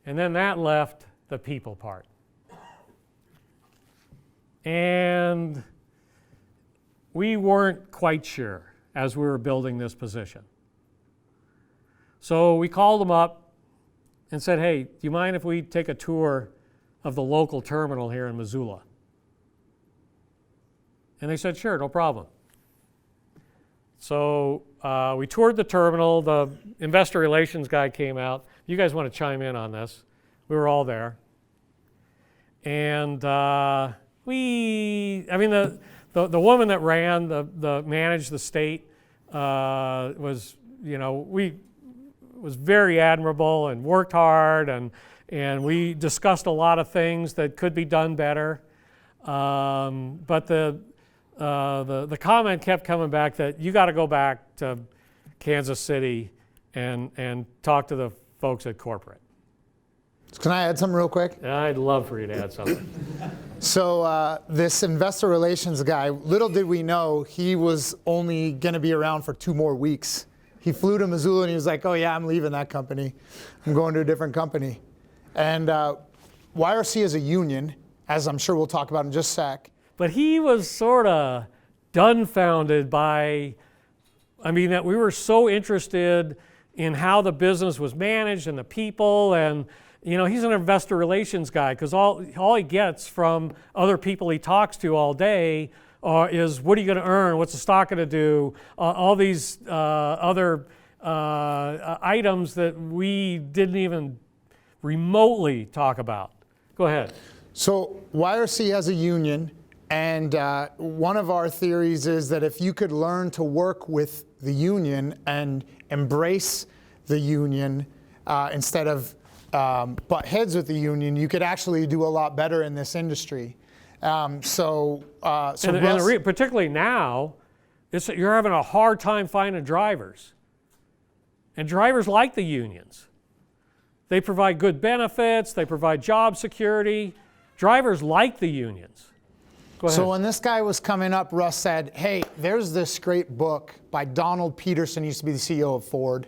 And then that left the people part. And we weren't quite sure as we were building this position. So we called them up and said, hey, do you mind if we take a tour of the local terminal here in Missoula? And they said, sure, no problem. So we toured the terminal. The investor relations guy came out. You guys want to chime in on this? We were all there. And the woman that managed the state was very admirable and worked hard, and we discussed a lot of things that could be done better. But the comment kept coming back that you got to go back to Kansas City and talk to the folks at corporate. Can I add something real quick? I'd love for you to add something. So this investor relations guy, little did we know, he was only going to be around for 2 more weeks. He flew to Missoula and he was like, oh yeah, I'm leaving that company. I'm going to a different company. And YRC is a union, as I'm sure we'll talk about in just a sec. But he was sort of dumbfounded by, that we were so interested in how the business was managed and the people, and he's an investor relations guy because all he gets from other people he talks to all day is what are you going to earn, what's the stock going to do, all these other items that we didn't even remotely talk about. Go ahead. So YRC has a union, and one of our theories is that if you could learn to work with the union and embrace the union instead of butt heads with the union, you could actually do a lot better in this industry. Particularly now, you're having a hard time finding drivers. And drivers like the unions. They provide good benefits, they provide job security. Drivers like the unions. Go ahead. So when this guy was coming up, Russ said, hey, there's this great book by Donald Peterson, used to be the CEO of Ford.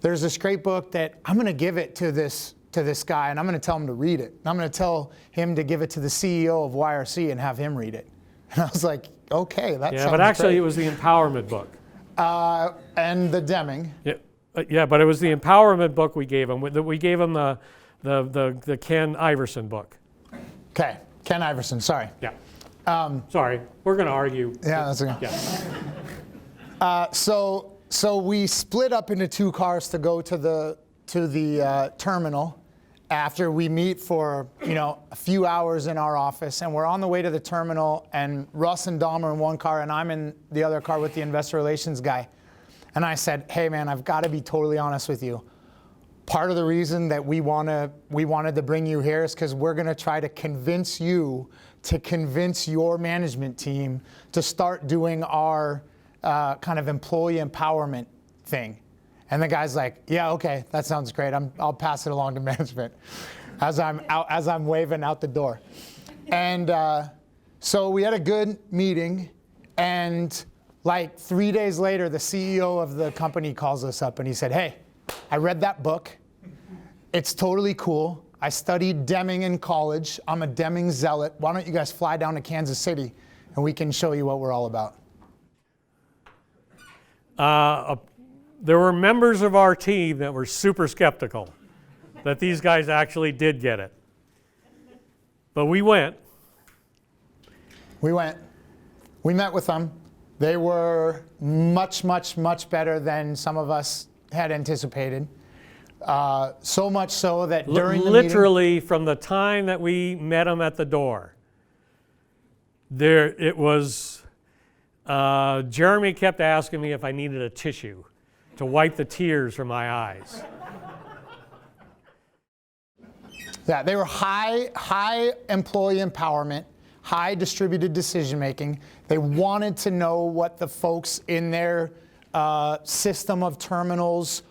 There's this great book that I'm going to give it to this guy, and I'm going to tell him to read it. And I'm going to tell him to give it to the CEO of YRC and have him read it. And I was like, okay, that sounds Yeah, but actually great. it was the empowerment book. And the Deming. Yeah, but it was the empowerment book we gave him. We gave him the Ken Iverson book. Okay, Ken Iverson, sorry. Yeah. Sorry, we're going to argue. Yeah, that's okay. Yeah. So we split up into two cars to go to the terminal after we meet for a few hours in our office, and we're on the way to the terminal, and Russ and Dom are in one car and I'm in the other car with the investor relations guy. And I said, hey man, I've got to be totally honest with you. Part of the reason that we wanted to bring you here is because we're going to try to convince you to convince your management team to start doing our kind of employee empowerment thing. And the guy's like, yeah, okay, that sounds great. I'll pass it along to management as I'm waving out the door. And so we had a good meeting, and like 3 days later, the CEO of the company calls us up and he said, hey, I read that book. It's totally cool. I studied Deming in college. I'm a Deming zealot. Why don't you guys fly down to Kansas City and we can show you what we're all about? There were members of our team that were super skeptical that these guys actually did get it. But we went. We went. We met with them. They were much, much, much better than some of us had anticipated. So much so that during the literally from the time that we met them at the door, it was, Jeremy kept asking me if I needed a tissue to wipe the tears from my eyes. Yeah, they were high employee empowerment, high distributed decision making. They wanted to know what the folks in their system of terminals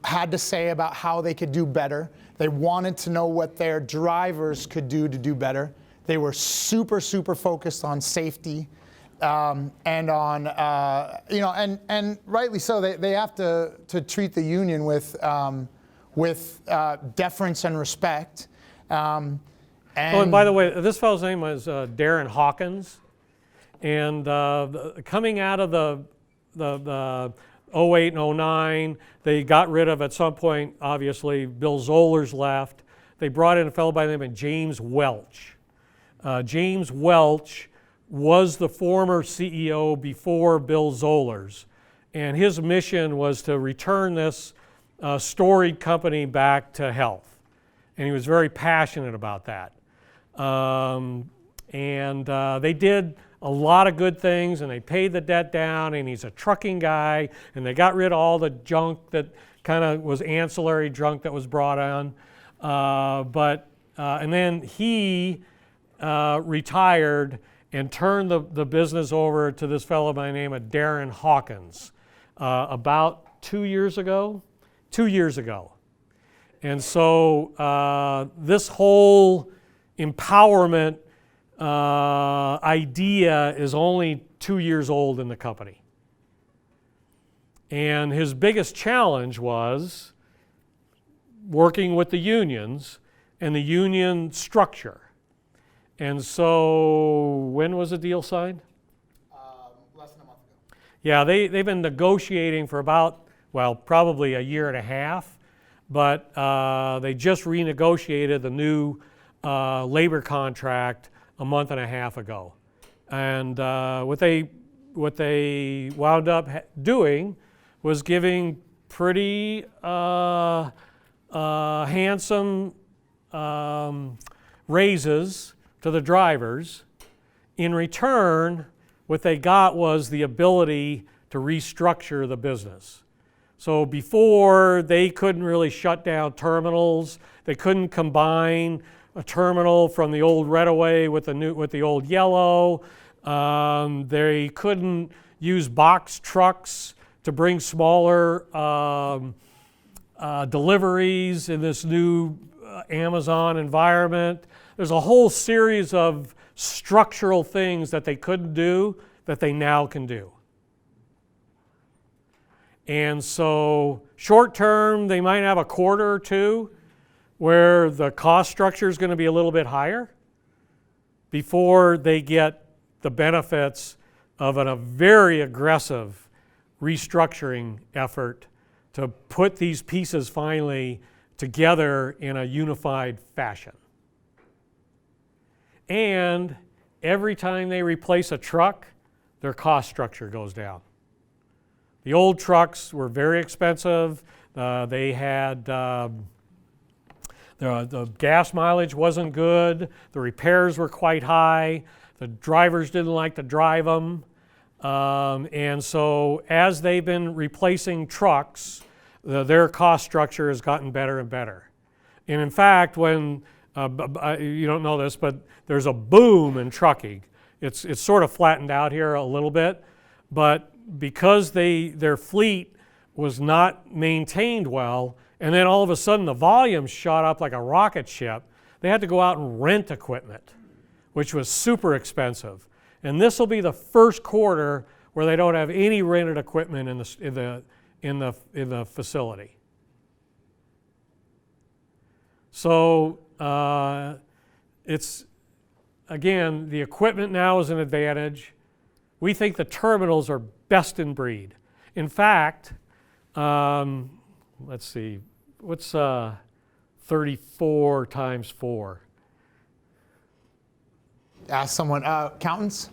had to say about how they could do better. They wanted to know what their drivers could do to do better. They were super, super focused on safety and on, and rightly so. They have to treat the union with deference and respect. And by the way, this fellow's name was Darren Hawkins, and coming out of the 08 and 09, they got rid of, at some point, obviously, Bill Zollers left. They brought in a fellow by the name of James Welch. James Welch was the former CEO before Bill Zollers, and his mission was to return this storied company back to health. And he was very passionate about that. They did a lot of good things, and they paid the debt down, and he's a trucking guy, and they got rid of all the junk that kind of was ancillary junk that was brought on. And then he retired and turned the business over to this fellow by the name of Darren Hawkins about 2 years ago. 2 years ago. And so this whole empowerment idea is only 2 years old in the company. And his biggest challenge was working with the unions and the union structure. And so when was the deal signed? less than a month ago. Yeah, they've been negotiating for about, well, probably a year and a half, but they just renegotiated the new labor contract a month and a half ago. And what they wound up doing was giving pretty handsome raises to the drivers. In return, what they got was the ability to restructure the business. So before, they couldn't really shut down terminals. They couldn't combine a terminal from the old Redaway with the old Yellow. They couldn't use box trucks to bring smaller deliveries in this new Amazon environment. There's a whole series of structural things that they couldn't do that they now can do. And so short term, they might have a quarter or two where the cost structure is going to be a little bit higher before they get the benefits of a very aggressive restructuring effort to put these pieces finally together in a unified fashion. And every time they replace a truck, their cost structure goes down. The old trucks were very expensive. They had the gas mileage wasn't good. The repairs were quite high. The drivers didn't like to drive them. And so as they've been replacing trucks, their cost structure has gotten better and better. And in fact, when, you don't know this, but there's a boom in trucking. It's sort of flattened out here a little bit, but because their fleet was not maintained well, and then all of a sudden the volume shot up like a rocket ship, they had to go out and rent equipment, which was super expensive. And this will be the first quarter where they don't have any rented equipment in the facility. So it's, again, the equipment now is an advantage. We think the terminals are best in breed. In fact, let's see, what's 34 times 4? Ask someone, accountants?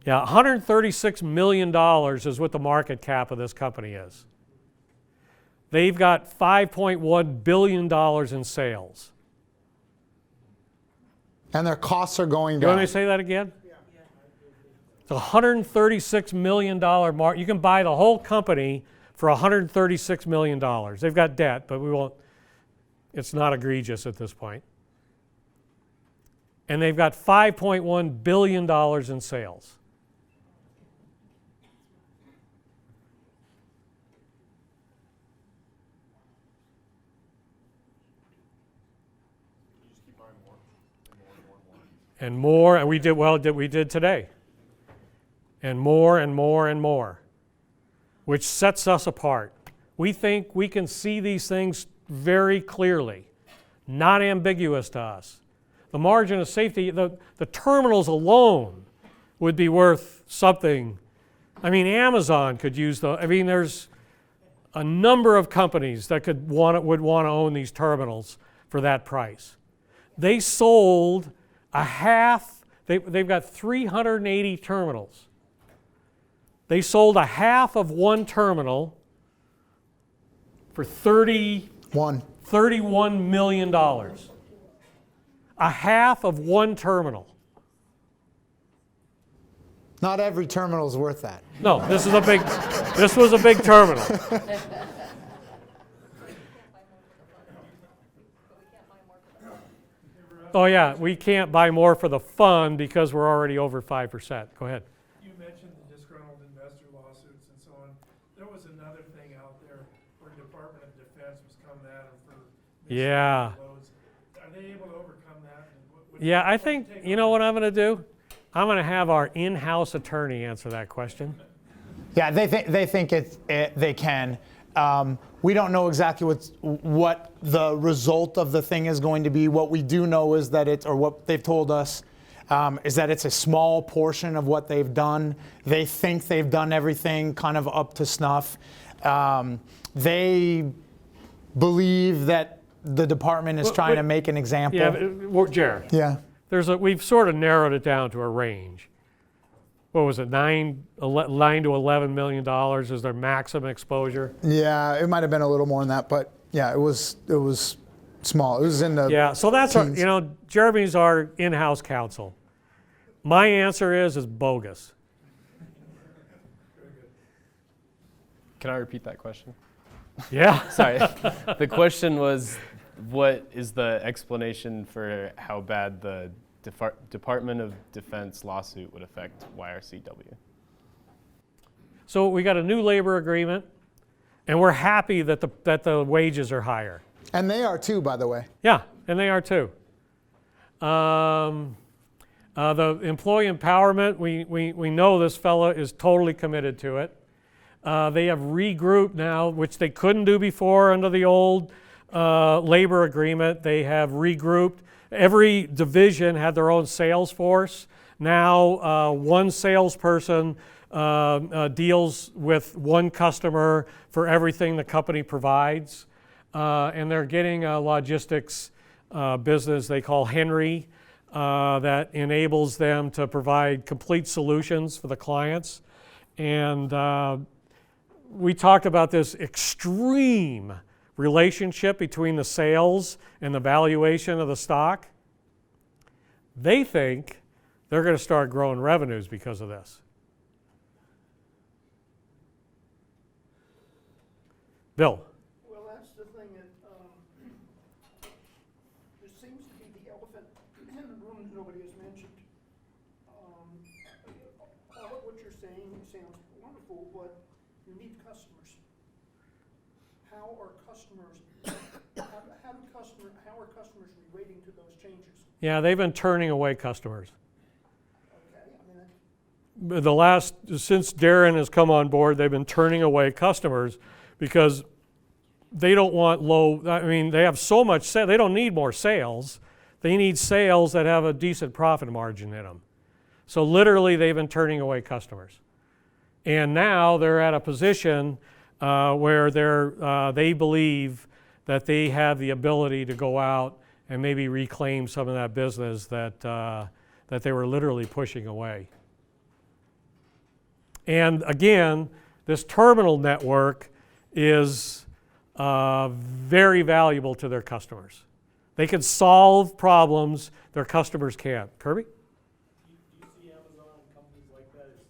Yeah, $136 million is what the market cap of this company is. They've got $5.1 billion in sales. And their costs are going You down. want me to say that again? It's a $136 million market. You can buy the whole company for $136 million. They've got debt, but we won't, it's not egregious at this point. And they've got $5.1 billion in sales. And more, and we did, well, we did today. And more and more and more, which sets us apart. We think we can see these things very clearly, not ambiguous to us. The margin of safety, the terminals alone would be worth something. I mean, Amazon could use there's a number of companies that would want to own these terminals for that price. They sold a half, they've got 380 terminals. They sold a half of one terminal for $31 million. A half of one terminal. Not every terminal is worth that. No, this was a big terminal. Oh yeah, we can't buy more for the fund because we're already over 5%. Go ahead. You mentioned the disgruntled investor lawsuits and so on. There was another thing out there where the Department of Defense was coming at them for Yeah. loads. Are they able to overcome that? Yeah, I think, you know what I'm going to do? I'm going to have our in-house attorney answer that question. Yeah, they think they can. We don't know exactly what the result of the thing is going to be. What we do know is that or what they've told us, is that it's a small portion of what they've done. They think they've done everything kind of up to snuff. They believe that the department is trying to make an example. Yeah, Jared. Yeah. we've sort of narrowed it down to a range. What was it, $9 to $11 million is their maximum exposure? Yeah, it might have been a little more than that, but yeah, it was small. It was in the Yeah, so that's teens. Jeremy's our in-house counsel. My answer is bogus. Can I repeat that question? Yeah. Sorry. The question was, what is the explanation for how bad the Department of Defense lawsuit would affect YRCW? So we got a new labor agreement, and we're happy that the wages are higher. And they are too, by the way. Yeah, and they are too. The employee empowerment, we know this fella is totally committed to it. They have regrouped now, which they couldn't do before under the old labor agreement. They have regrouped. Every division had their own sales force. Now one salesperson deals with one customer for everything the company provides. And they're getting a logistics business they call Henry that enables them to provide complete solutions for the clients. And we talked about this extreme relationship between the sales and the valuation of the stock. They think they're going to start growing revenues because of this. Bill. Well, that's the thing that, there seems to be the elephant in the room that nobody has mentioned. All of what you're saying sounds wonderful, but you need customers. How are customers, how are customers relating to those changes? Yeah, they've been turning away customers. Okay, I mean, Since Darren has come on board, they've been turning away customers because they don't want they have so much sale, they don't need more sales. They need sales that have a decent profit margin in them. So literally they've been turning away customers. And now they're at a position where they believe that they have the ability to go out and maybe reclaim some of that business that they were literally pushing away. And again, this terminal network is very valuable to their customers. They can solve problems their customers can't. Kirby? Do you see Amazon and companies like that as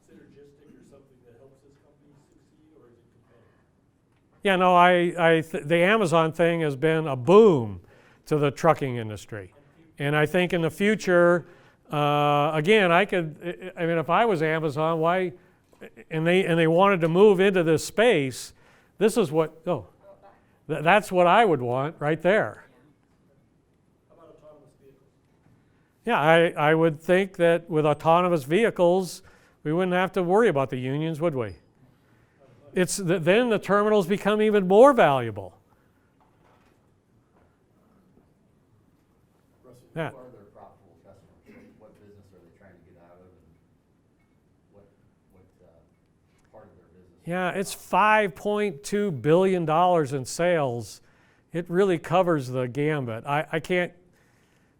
synergistic or something that helps this company succeed, or is it competitive? Yeah, no, the Amazon thing has been a boom to the trucking industry. And I think in the future, again, if I was Amazon, and they wanted to move into this space, this is that's what I would want right there. How about autonomous vehicles? Yeah, I would think that with autonomous vehicles, we wouldn't have to worry about the unions, would we? Then the terminals become even more valuable. Russell, Yeah. who are their profitable customers? What business are they trying to get out of, and what part of their business? Yeah, it's $5.2 billion in sales. It really covers the gambit. I can't.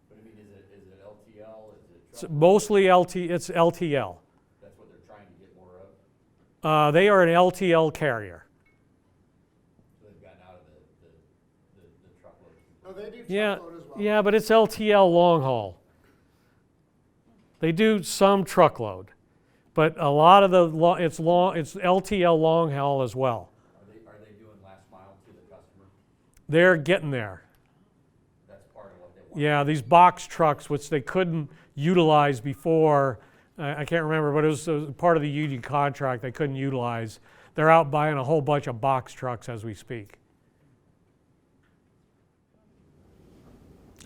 But I mean, is it LTL? Is it It's truck? mostly it's LTL. That's what they're trying to get more of? They are an LTL carrier. So they've gotten out of the truckload. no, they do Yeah, truckload as well. yeah, but it's LTL long haul. They do some truckload, but a lot of it's LTL long haul as well. Are they doing last mile to the customer? They're getting there. That's part of what they want. Yeah, these box trucks, which they couldn't utilize before, I can't remember, but it was part of the union contract they couldn't utilize. They're out buying a whole bunch of box trucks as we speak.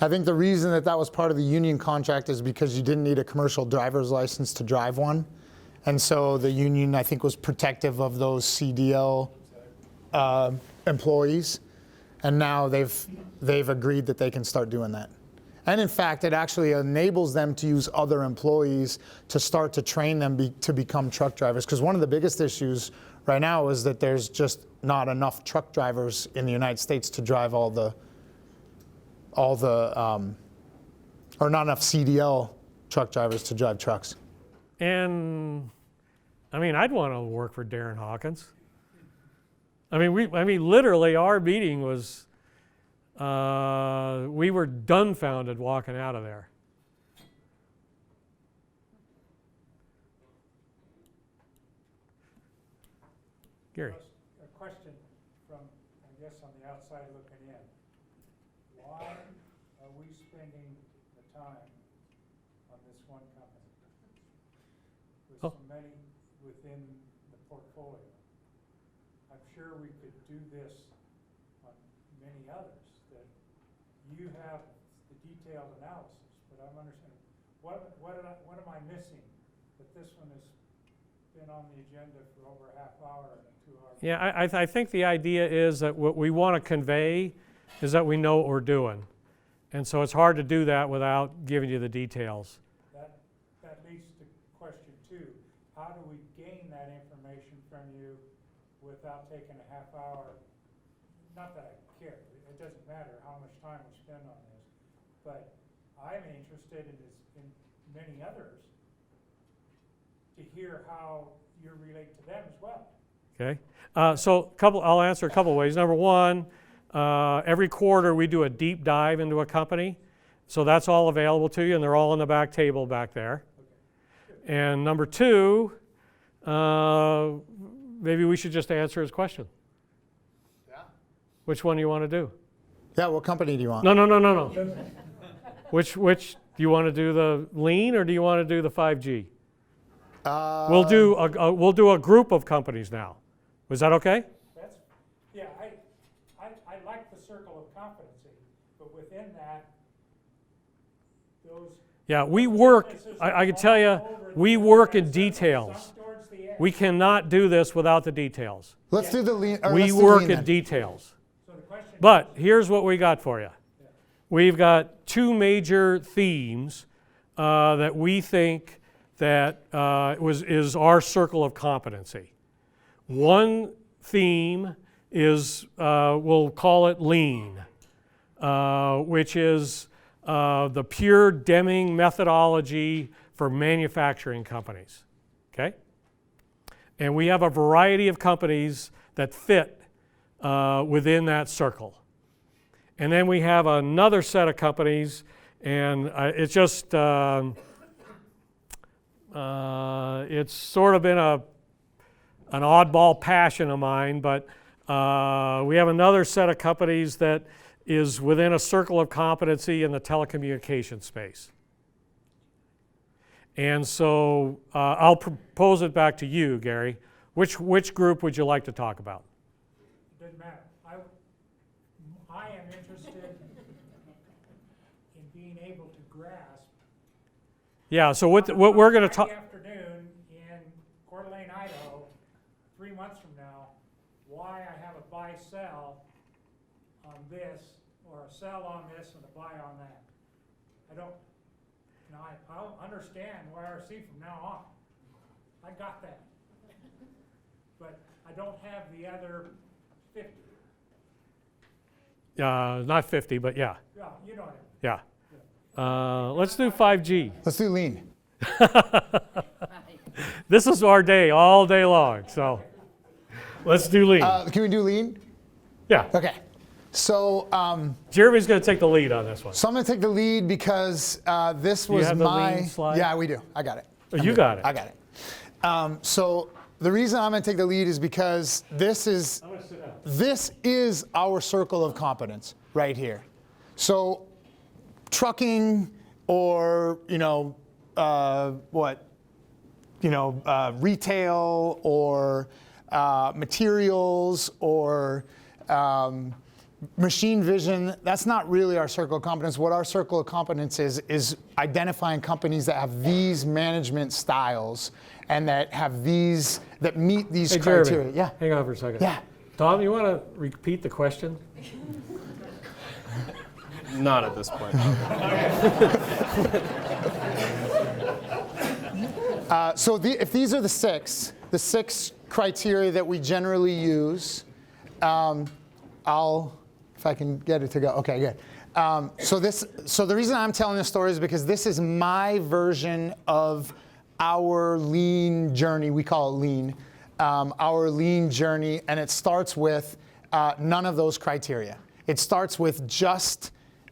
I think the reason that was part of the union contract is because you didn't need a commercial driver's license to drive one. And so the union, I think, was protective of those CDL employees. And now they've agreed that they can start doing that. And in fact, it actually enables them to use other employees to start to train them to become truck drivers. Because one of the biggest issues right now is that there's just not enough truck drivers in the United States to drive all the or not enough CDL truck drivers to drive trucks. And I mean, I'd want to work for Darren Hawkins. I mean, literally, our meeting was, we were dumbfounded walking out of there. Gary. A question from, I guess, on the outside looking in. Why are we spending the time on this one company with so many within the portfolio? I'm sure we could do this on many others, that you have the detailed analysis, but I'm understanding, what am I missing that this one has been on the agenda for over a half hour and 2 hours? Yeah, I think the idea is that what we want to convey is that we know what we're doing. And so it's hard to do that without giving you the details. That leads to question 2. How do we gain that information from you without taking a half hour? Not that I care, it doesn't matter how much time we spend on this, but I'm interested in many others to hear how you relate to them as well. Okay, so I'll answer a couple ways. Number one, every quarter we do a deep dive into a company, so that's all available to you, and they're all on the back table back there. Okay. And number two, maybe we should just answer his question. Yeah. Which one do you want to do? Yeah, what company do you want? No. Which do you want to do, the lean or do you want to do the 5G? We'll do a group of companies now. Was that okay? Yeah, I like the circle of competency, but within that, those. Yeah, we work, I can tell you, we work in details. We cannot do this without the details. Let's do the lean. We work in details. But here's what we got for you. We've got 2 major themes that we think that is our circle of competency. One theme is, we'll call it lean, which is the pure Deming methodology for manufacturing companies, okay? And we have a variety of companies that fit within that circle. And then we have another set of companies, and it's just, it's sort of been an oddball passion of mine, but we have another set of companies that is within a circle of competency in the telecommunications space. And so I'll propose it back to you, Gary. Which group would you like to talk about? It doesn't matter. I am interested in being able to grasp. Yeah, so what we're going to talk. Afternoon in Coeur d'Alene, Idaho, 3 months from now, why I have a buy-sell on this, or a sell on this and a buy on that. I'll understand YRC from now on. I got that. But I don't have the other 50. Not 50, but yeah. Yeah, you know it. Yeah. Let's do 5G. Let's do lean. This is our day, all day long. So let's do lean. Can we do lean? Yeah. Okay. So Jeremy's going to take the lead on this one. So I'm going to take the lead because this was have my. the lean slide? Yeah, we do. I got it. Oh, you got it. I got it. So the reason I'm going to take the lead is because this is our circle of competence right here. So trucking or retail or materials or machine vision, that's not really our circle of competence. What our circle of competence is identifying companies that have these management styles and that have these, that meet these criteria. Jeremy, yeah. hang on for a second. Yeah. Tom, you want to repeat the question? Not at this point. So if these are the six criteria that we generally use, if I can get it to go. Okay, good. So the reason I'm telling this story is because this is my version of our lean journey. We call it lean. Our lean journey, and it starts with none of those criteria. It starts with just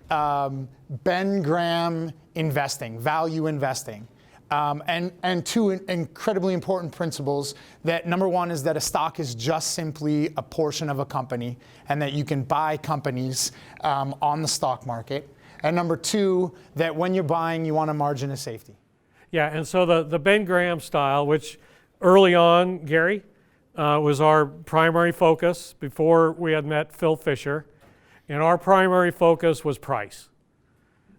Ben Graham investing, value investing. And two incredibly important principles that number one is that a stock is just simply a portion of a company and that you can buy companies on the stock market. And number two, that when you're buying, you want a margin of safety. Yeah, and so the Ben Graham style, which early on, Gary, was our primary focus before we had met Phil Fisher. And our primary focus was price,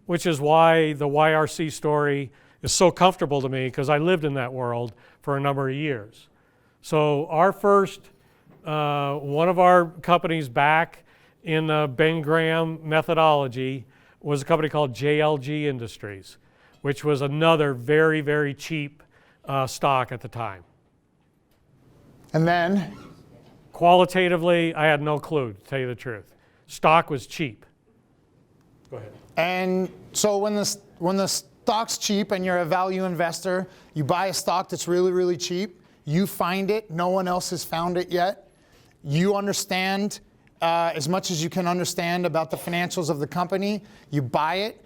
which is why the YRC story is so comfortable to me, because I lived in that world for a number of years. So our first, one of our companies back in the Ben Graham methodology was a company called JLG Industries, which was another very, very cheap stock at the time. And then? Qualitatively, I had no clue, to tell you the truth. Stock was cheap. Go ahead. And so when the stock's cheap and you're a value investor, you buy a stock that's really, really cheap, you find it, no one else has found it yet, you understand as much as you can understand about the financials of the company, you buy it.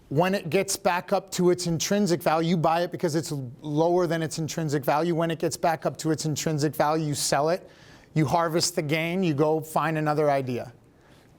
When it gets back up to its intrinsic value, you buy it because it's lower than its intrinsic value. When it gets back up to its intrinsic value, you sell it. You harvest the gain, you go find another idea.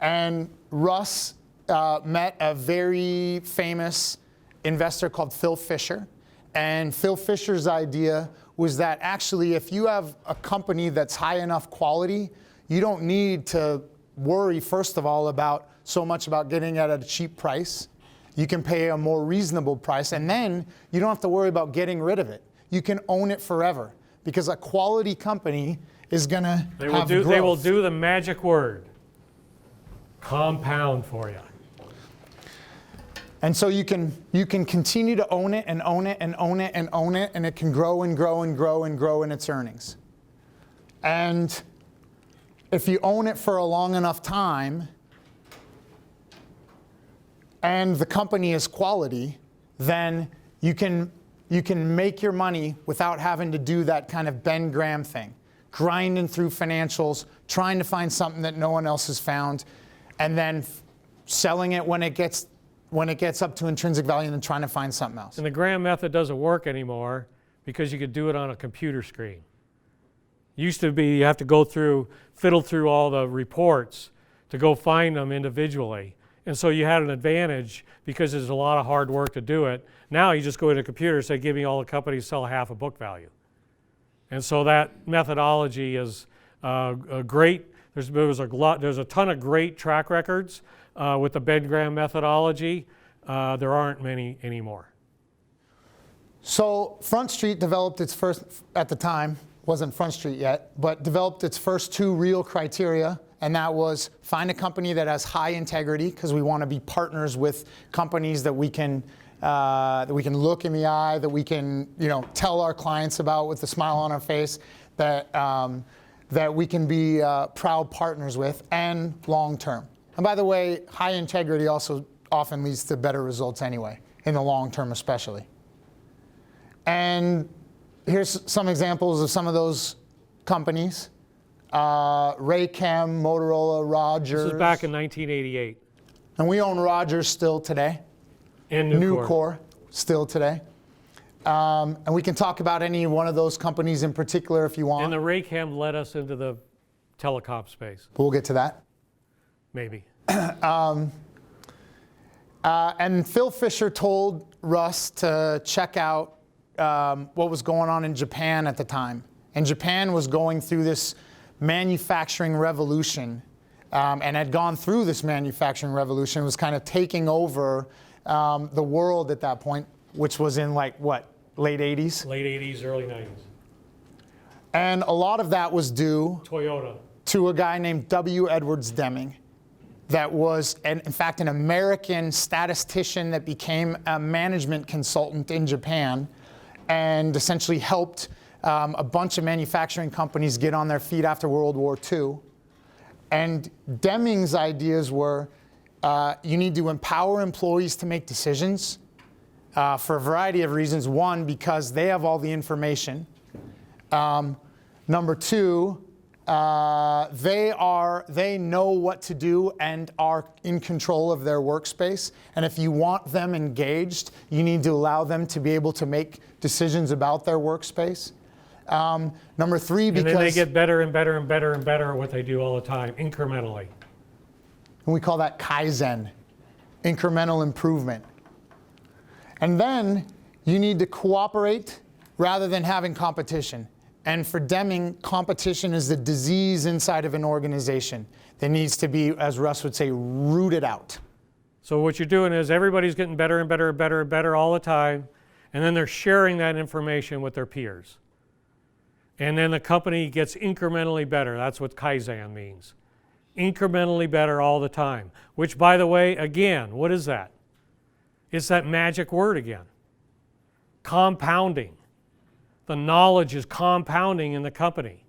And Russ met a very famous investor called Phil Fisher. And Phil Fisher's idea was that actually if you have a company that's high enough quality, you don't need to worry, first of all, about so much about getting it at a cheap price. You can pay a more reasonable price, and then you don't have to worry about getting rid of it. You can own it forever, because a quality company is going to have growth. They will do the magic word, compound for you. And so you can continue to own it and own it and own it and own it, and it can grow and grow and grow and grow in its earnings. And if you own it for a long enough time, and the company is quality, then you can make your money without having to do that kind of Ben Graham thing, grinding through financials, trying to find something that no one else has found, and then selling it when it gets up to intrinsic value and then trying to find something else. And the Graham method doesn't work anymore because you could do it on a computer screen. Used to be you have to fiddle through all the reports to go find them individually. And so you had an advantage because there's a lot of hard work to do it. Now you just go to a computer and say, give me all the companies sell half a book value. And so that methodology is great. There's a ton of great track records with the Ben Graham methodology. There aren't many anymore. So Front Street developed its first, at the time, wasn't Front Street yet, but developed its first two real criteria. And that was find a company that has high integrity, because we want to be partners with companies that we can look in the eye, that we can tell our clients about with a smile on our face, that we can be proud partners with, and long term. And by the way, high integrity also often leads to better results anyway, in the long term especially. And here's some examples of some of those companies. Raychem, Motorola, Rogers. This is back in 1988. And we own Rogers still today. And Nucor. Still today. And we can talk about any one of those companies in particular if you want. And the Raychem led us into the telecom space. But we'll get to that. Maybe. And Phil Fisher told Russ to check out what was going on in Japan at the time. And Japan was going through this manufacturing revolution and had gone through this manufacturing revolution, was kind of taking over the world at that point, which was in late 80s? Late 80s, early 90s. And a lot of that was due Toyota. To a guy named W. Edwards Deming that was, in fact, an American statistician that became a management consultant in Japan and essentially helped a bunch of manufacturing companies get on their feet after World War II. And Deming's ideas were, you need to empower employees to make decisions for a variety of reasons. One, because they have all the information. Number two, they know what to do and are in control of their workspace. And if you want them engaged, you need to allow them to be able to make decisions about their workspace. Number three, because... And then they get better and better and better and better at what they do all the time, incrementally. And we call that Kaizen, incremental improvement. And then you need to cooperate rather than having competition. And for Deming, competition is the disease inside of an organization that needs to be, as Russ would say, rooted out. So what you're doing is everybody's getting better and better and better and better all the time, and then they're sharing that information with their peers. And then the company gets incrementally better. That's what Kaizen means. Incrementally better all the time. Which, by the way, again, what is that? It's that magic word again. Compounding. The knowledge is compounding in the company.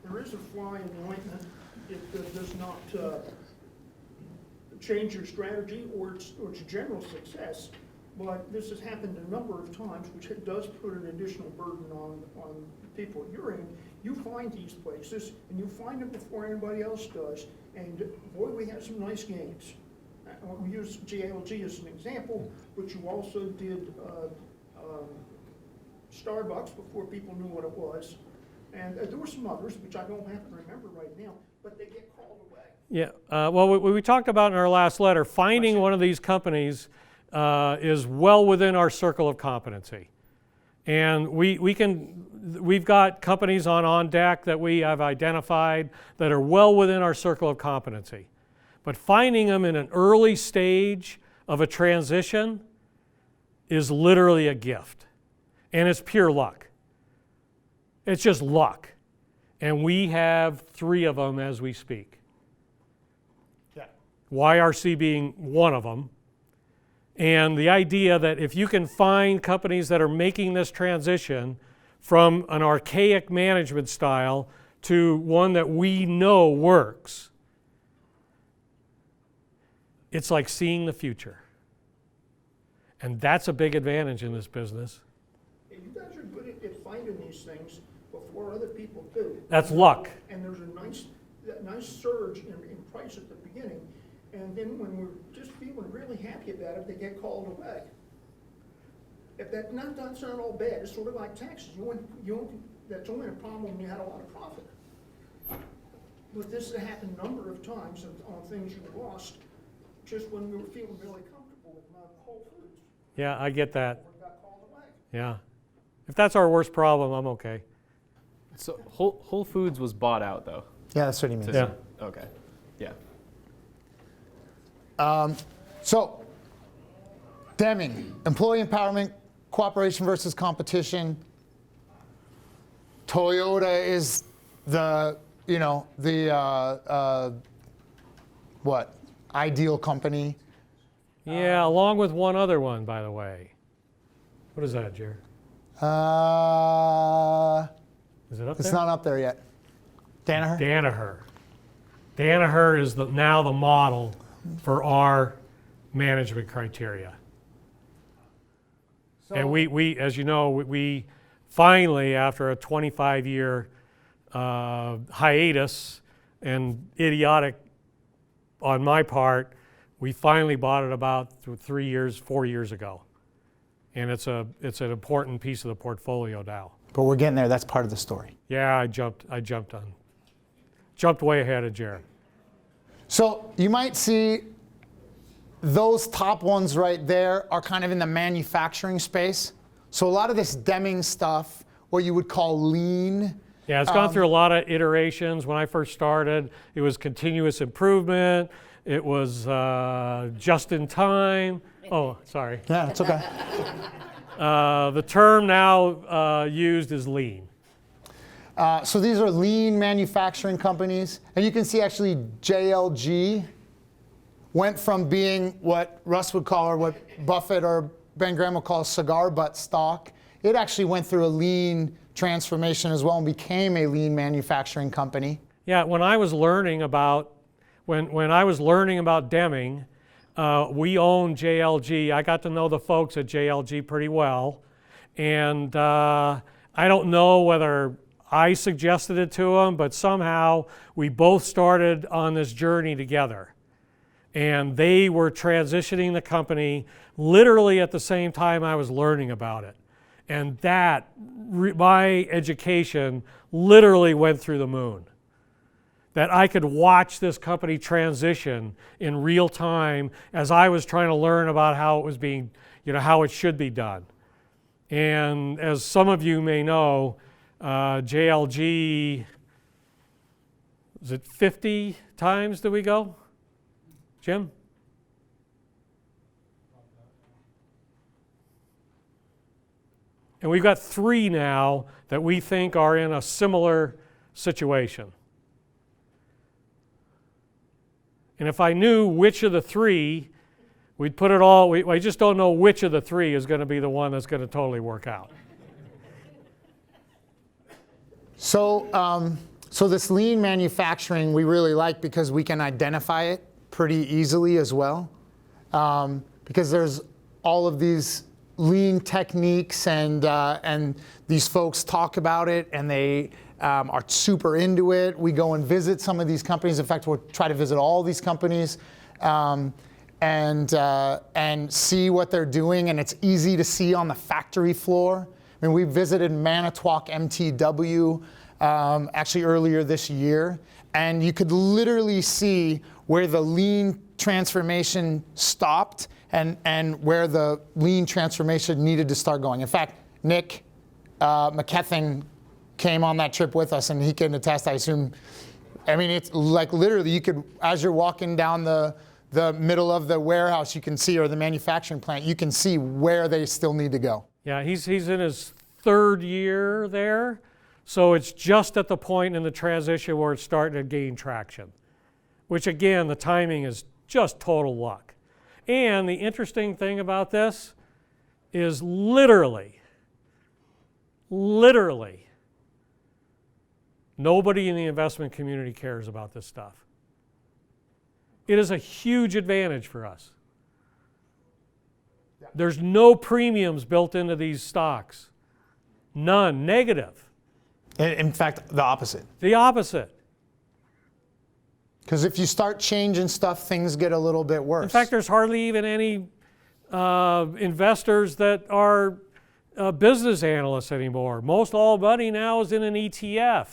There is a fly in the ointment. It does not change your strategy or its general success. But this has happened a number of times, which does put an additional burden on the people you're in. You find these places, and you find them before anybody else does. And boy, we have some nice games. We use JLG as an example, but you also did Starbucks before people knew what it was. And there were some others, which I don't happen to remember right now, but they get called away. Yeah, well, we talked about in our last letter, finding one of these companies is well within our circle of competency. And we've got companies on deck that we have identified that are well within our circle of competency. But finding them in an early stage of a transition is literally a gift. And it's pure luck. It's just luck. And we have 3 of them as we speak. Yeah. YRC being one of them. And the idea that if you can find companies that are making this transition from an archaic management style to one that we know works, it's like seeing the future. And that's a big advantage in this business. And you guys are good at finding these things before other people do. That's luck. And there's a nice surge in price at the beginning. And then when we're just feeling really happy about it, they get called away. If that's not all bad. It's sort of like taxes. That's only a problem when you had a lot of profit. But this has happened a number of times on things you lost just when we were feeling really comfortable with Whole Foods. Yeah, I get that. We got called away. Yeah. If that's our worst problem, I'm okay. So Whole Foods was bought out, though. Yeah, that's what he means. Yeah. Okay. Yeah. So, Deming, employee empowerment, cooperation versus competition. Toyota is ideal company. Yeah, along with one other one, by the way. What is that, Jer? Is it up there? It's not up there yet. Danaher? Danaher is now the model for our management criteria. So, And we, as you know, we finally, after a 25-year hiatus and idiotic on my part, we finally bought it about 4 years ago. And it's an important piece of the portfolio now. but we're getting there. That's part of the story. Yeah, I jumped way ahead of Jared. So you might see those top ones right there are kind of in the manufacturing space. So a lot of this Deming stuff, what you would call lean. Yeah, it's gone through a lot of iterations. When I first started, it was continuous improvement. It was just in time. Oh, sorry. Yeah, it's okay. The term now used is lean. So these are lean manufacturing companies. And you can see actually JLG went from being what Russ would call, or what Buffett or Ben Graham would call, cigar butt stock. It actually went through a lean transformation as well and became a lean manufacturing company. Yeah, when I was learning about when I was learning about Deming, we owned JLG. I got to know the folks at JLG pretty well. And I don't know whether I suggested it to them, but somehow we both started on this journey together. And they were transitioning the company literally at the same time I was learning about it. And that, my education literally went through the moon. That I could watch this company transition in real time as I was trying to learn about how it was being, how it should be done. And as some of you may know, JLG, is it 50 times did we go? Jim? And we've got 3 now that we think are in a similar situation. And if I knew which of the 3, we'd put it all, I just don't know which of the 3 is going to be the one that's going to totally work out. So, so this lean manufacturing we really like because we can identify it pretty easily as well. Because there's all of these lean techniques and these folks talk about it and they are super into it. We go and visit some of these companies. In fact, we'll try to visit all these companies and see what they're doing. And it's easy to see on the factory floor. I mean, we visited Manitowoc MTW actually earlier this year. And you could literally see where the lean transformation stopped and where the lean transformation needed to start going. In fact, Nick McKethan came on that trip with us and he can attest, I assume. I mean, it's like literally you could, as you're walking down the middle of the warehouse, you can see, or the manufacturing plant, you can see where they still need to go. Yeah, he's in his 3rd year there. So it's just at the point in the transition where it's starting to gain traction, which again, the timing is just total luck. And the interesting thing about this is literally, nobody in the investment community cares about this stuff. It is a huge advantage for us. There's no premiums built into these stocks. None, negative. In fact, the opposite. The opposite. Because if you start changing stuff, things get a little bit worse. In fact, there's hardly even any investors that are business analysts anymore. Most all money now is in an ETF.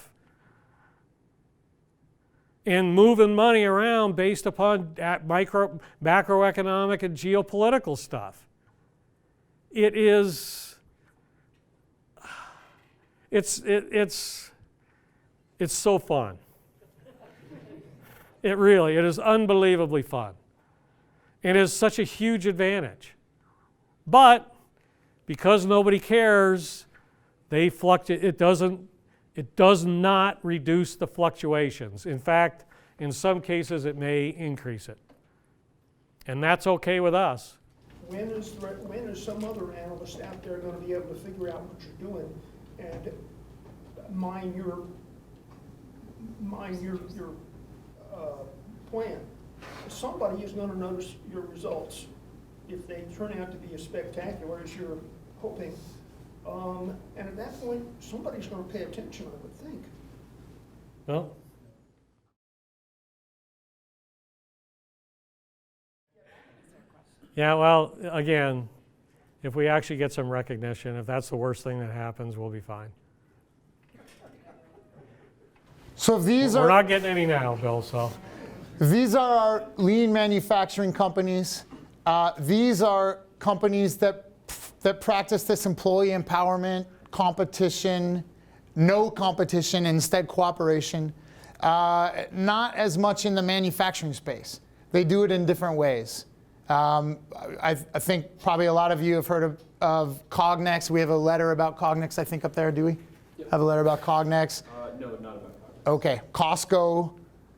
And moving money around based upon macroeconomic and geopolitical stuff. It's so fun. It is unbelievably fun. It is such a huge advantage. But because nobody cares, they fluctuate. It does not reduce the fluctuations. In fact, in some cases, it may increase it. And that's okay with us. When is some other analyst out there going to be able to figure out what you're doing and mine your plan? Somebody is going to notice your results if they turn out to be as spectacular as you're hoping. And at that point, somebody's going to pay attention, I would think. Well, yeah, well, again, if we actually get some recognition, if that's the worst thing that happens, we'll be fine. So these We're not getting any now, Bill, so. These are our lean manufacturing companies. These are companies that practice this employee empowerment, competition, no competition, instead cooperation. Not as much in the manufacturing space. They do it in different ways. I think probably a lot of you have heard of Cognex. We have a letter about Cognex, I think, up there, do we? Yep. Have a letter about Cognex? No, not about Cognex. Okay, Costco,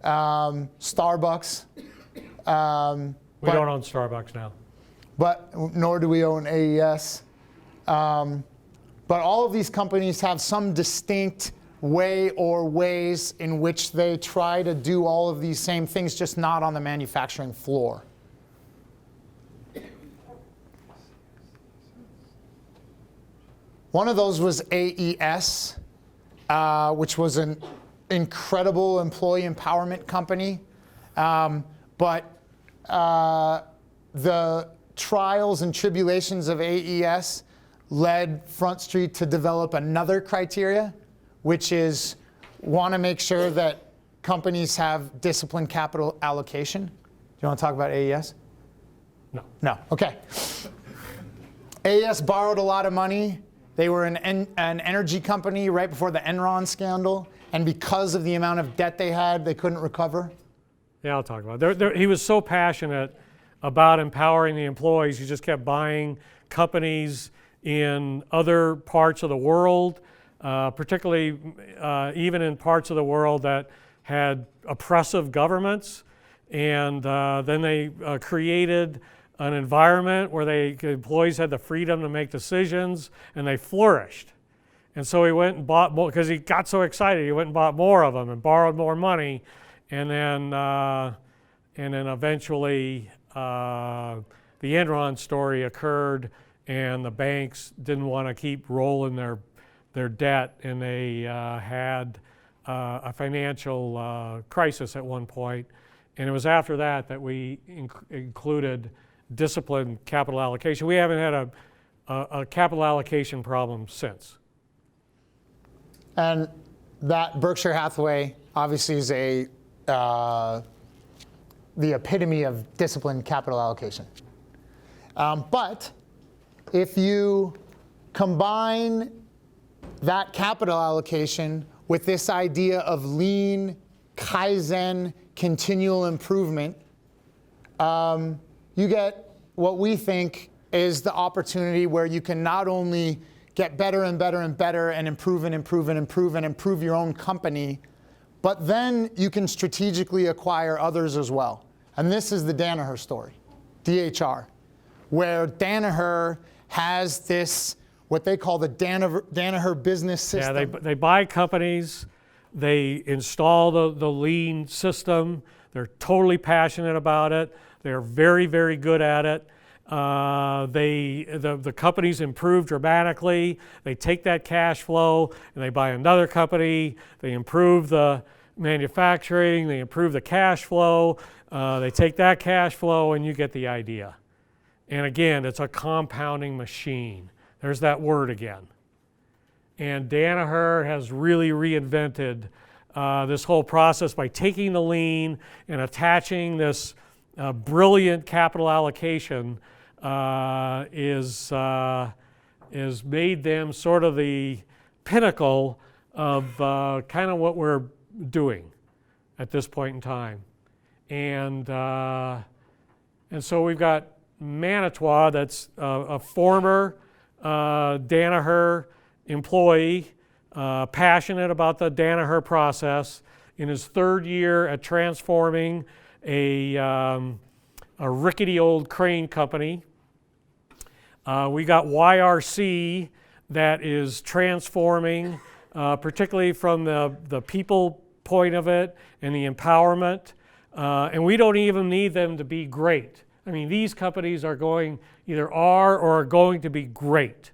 Starbucks. We don't own Starbucks now. But nor do we own AES. But all of these companies have some distinct way or ways in which they try to do all of these same things, just not on the manufacturing floor. One of those was AES, which was an incredible employee empowerment company. But the trials and tribulations of AES led Front Street to develop another criteria, which is want to make sure that companies have disciplined capital allocation. Do you want to talk about AES? No. No, okay. AES borrowed a lot of money. They were an energy company right before the Enron scandal, and because of the amount of debt they had, they couldn't recover. Yeah, I'll talk about it. He was so passionate about empowering the employees, he just kept buying companies in other parts of the world, particularly even in parts of the world that had oppressive governments. And then they created an environment where employees had the freedom to make decisions, and they flourished. And so he went and bought more, because he got so excited, he went and bought more of them and borrowed more money. And then eventually the Enron story occurred, and the banks didn't want to keep rolling their debt, and they had a financial crisis at one point. And it was after that we included disciplined capital allocation. We haven't had a capital allocation problem since. And that Berkshire Hathaway obviously is the epitome of disciplined capital allocation. But if you combine that capital allocation with this idea of lean, Kaizen, continual improvement, you get what we think is the opportunity where you can not only get better and better and better and improve and improve and improve and improve your own company, but then you can strategically acquire others as well. And this is the Danaher story, DHR, where Danaher has this, what they call the Danaher business system. Yeah, they buy companies, they install the lean system, they're totally passionate about it, they're very, very good at it. The companies improve dramatically. They take that cash flow and they buy another company. They improve the manufacturing. They improve the cash flow. They take that cash flow, and you get the idea. And again, it's a compounding machine. There's that word again. And Danaher has really reinvented this whole process by taking the lean and attaching this brilliant capital allocation. Is made them sort of the pinnacle of kind of what we're doing at this point in time. And so we've got Manitowoc, that's a former Danaher employee, passionate about the Danaher process, in his third year at transforming a rickety old crane company. We got YRC that is transforming, particularly from the people point of it and the empowerment. And we don't even need them to be great. I mean, these companies are either are or are going to be great.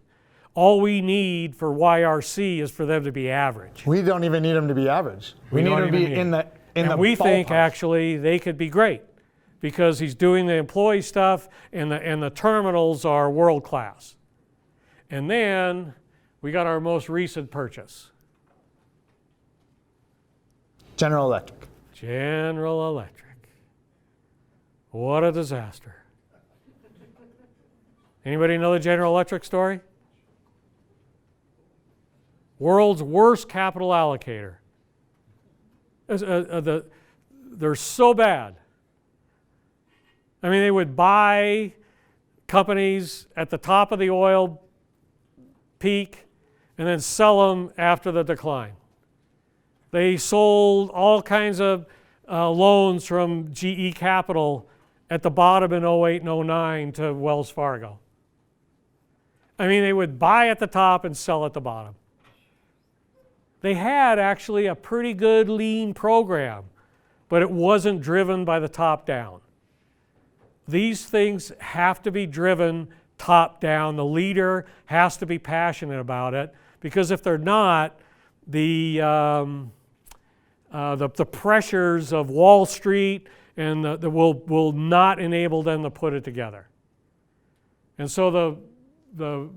All we need for YRC is for them to be average. We don't even need them to be average. We need them to be in the and we think actually they could be great, because he's doing the employee stuff, and the terminals are world class. And then we got our most recent purchase. General Electric. General Electric. What a disaster. Anybody know the General Electric story? World's worst capital allocator. They're so bad. I mean, they would buy companies at the top of the oil peak and then sell them after the decline. They sold all kinds of loans from GE Capital at the bottom in 08 and 09 to Wells Fargo. I mean, they would buy at the top and sell at the bottom. They had actually a pretty good lean program, but it wasn't driven by the top down. These things have to be driven top down. The leader has to be passionate about it, because if they're not, the pressures of Wall Street and will not enable them to put it together. And so the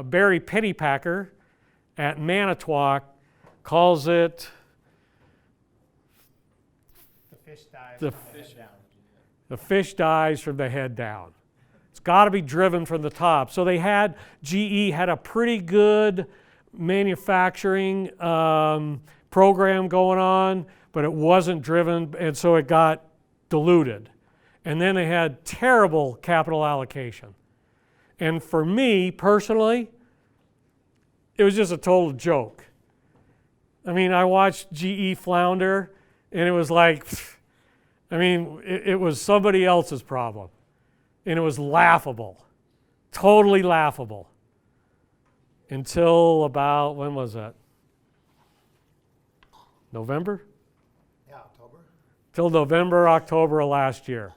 Barry Pennypacker at Manitowoc calls it The fish dies the from the head down. the fish dies from the head down. It's got to be driven from the top. So GE had a pretty good manufacturing program going on, but it wasn't driven, and so it got diluted. And then they had terrible capital allocation. And for me personally, it was just a total joke. I mean, I watched GE flounder, and it was like, it was somebody else's problem. And it was laughable, totally laughable. Until about, when was that? November? Yeah, October. Till November, October of last year.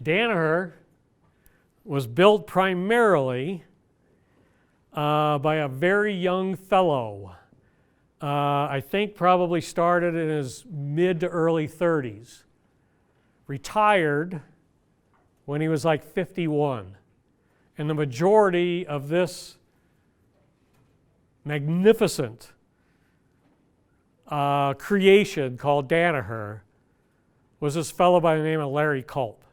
Danaher was built primarily by a very young fellow. I think probably started in his mid to early 30s. Retired when he was like 51. And the majority of this magnificent creation called Danaher was this fellow by the name of Larry Culp.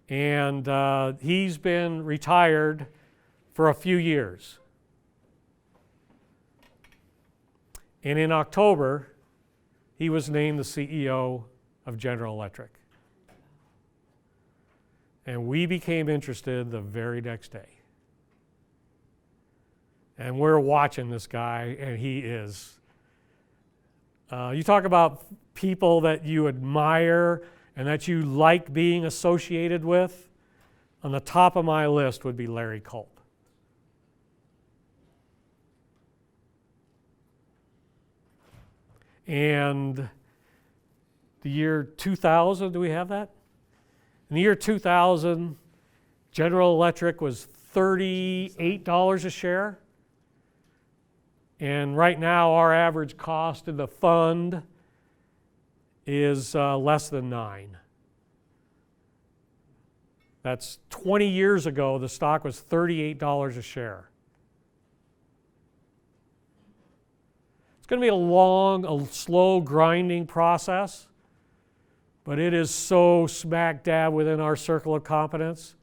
And he's been retired for a few years. And in October, he was named the CEO of General Electric. And we became interested the very next day. And we're watching this guy, and he is. You talk about people that you admire and that you like being associated with. On the top of my list would be Larry Culp. And the year 2000, do we have that? In the year 2000, General Electric was $38 a share. And right now, our average cost in the fund is less than $9. That's 20 years ago, the stock was $38 a share. It's going to be a long, a slow grinding process, but it is so smack dab within our circle of competence.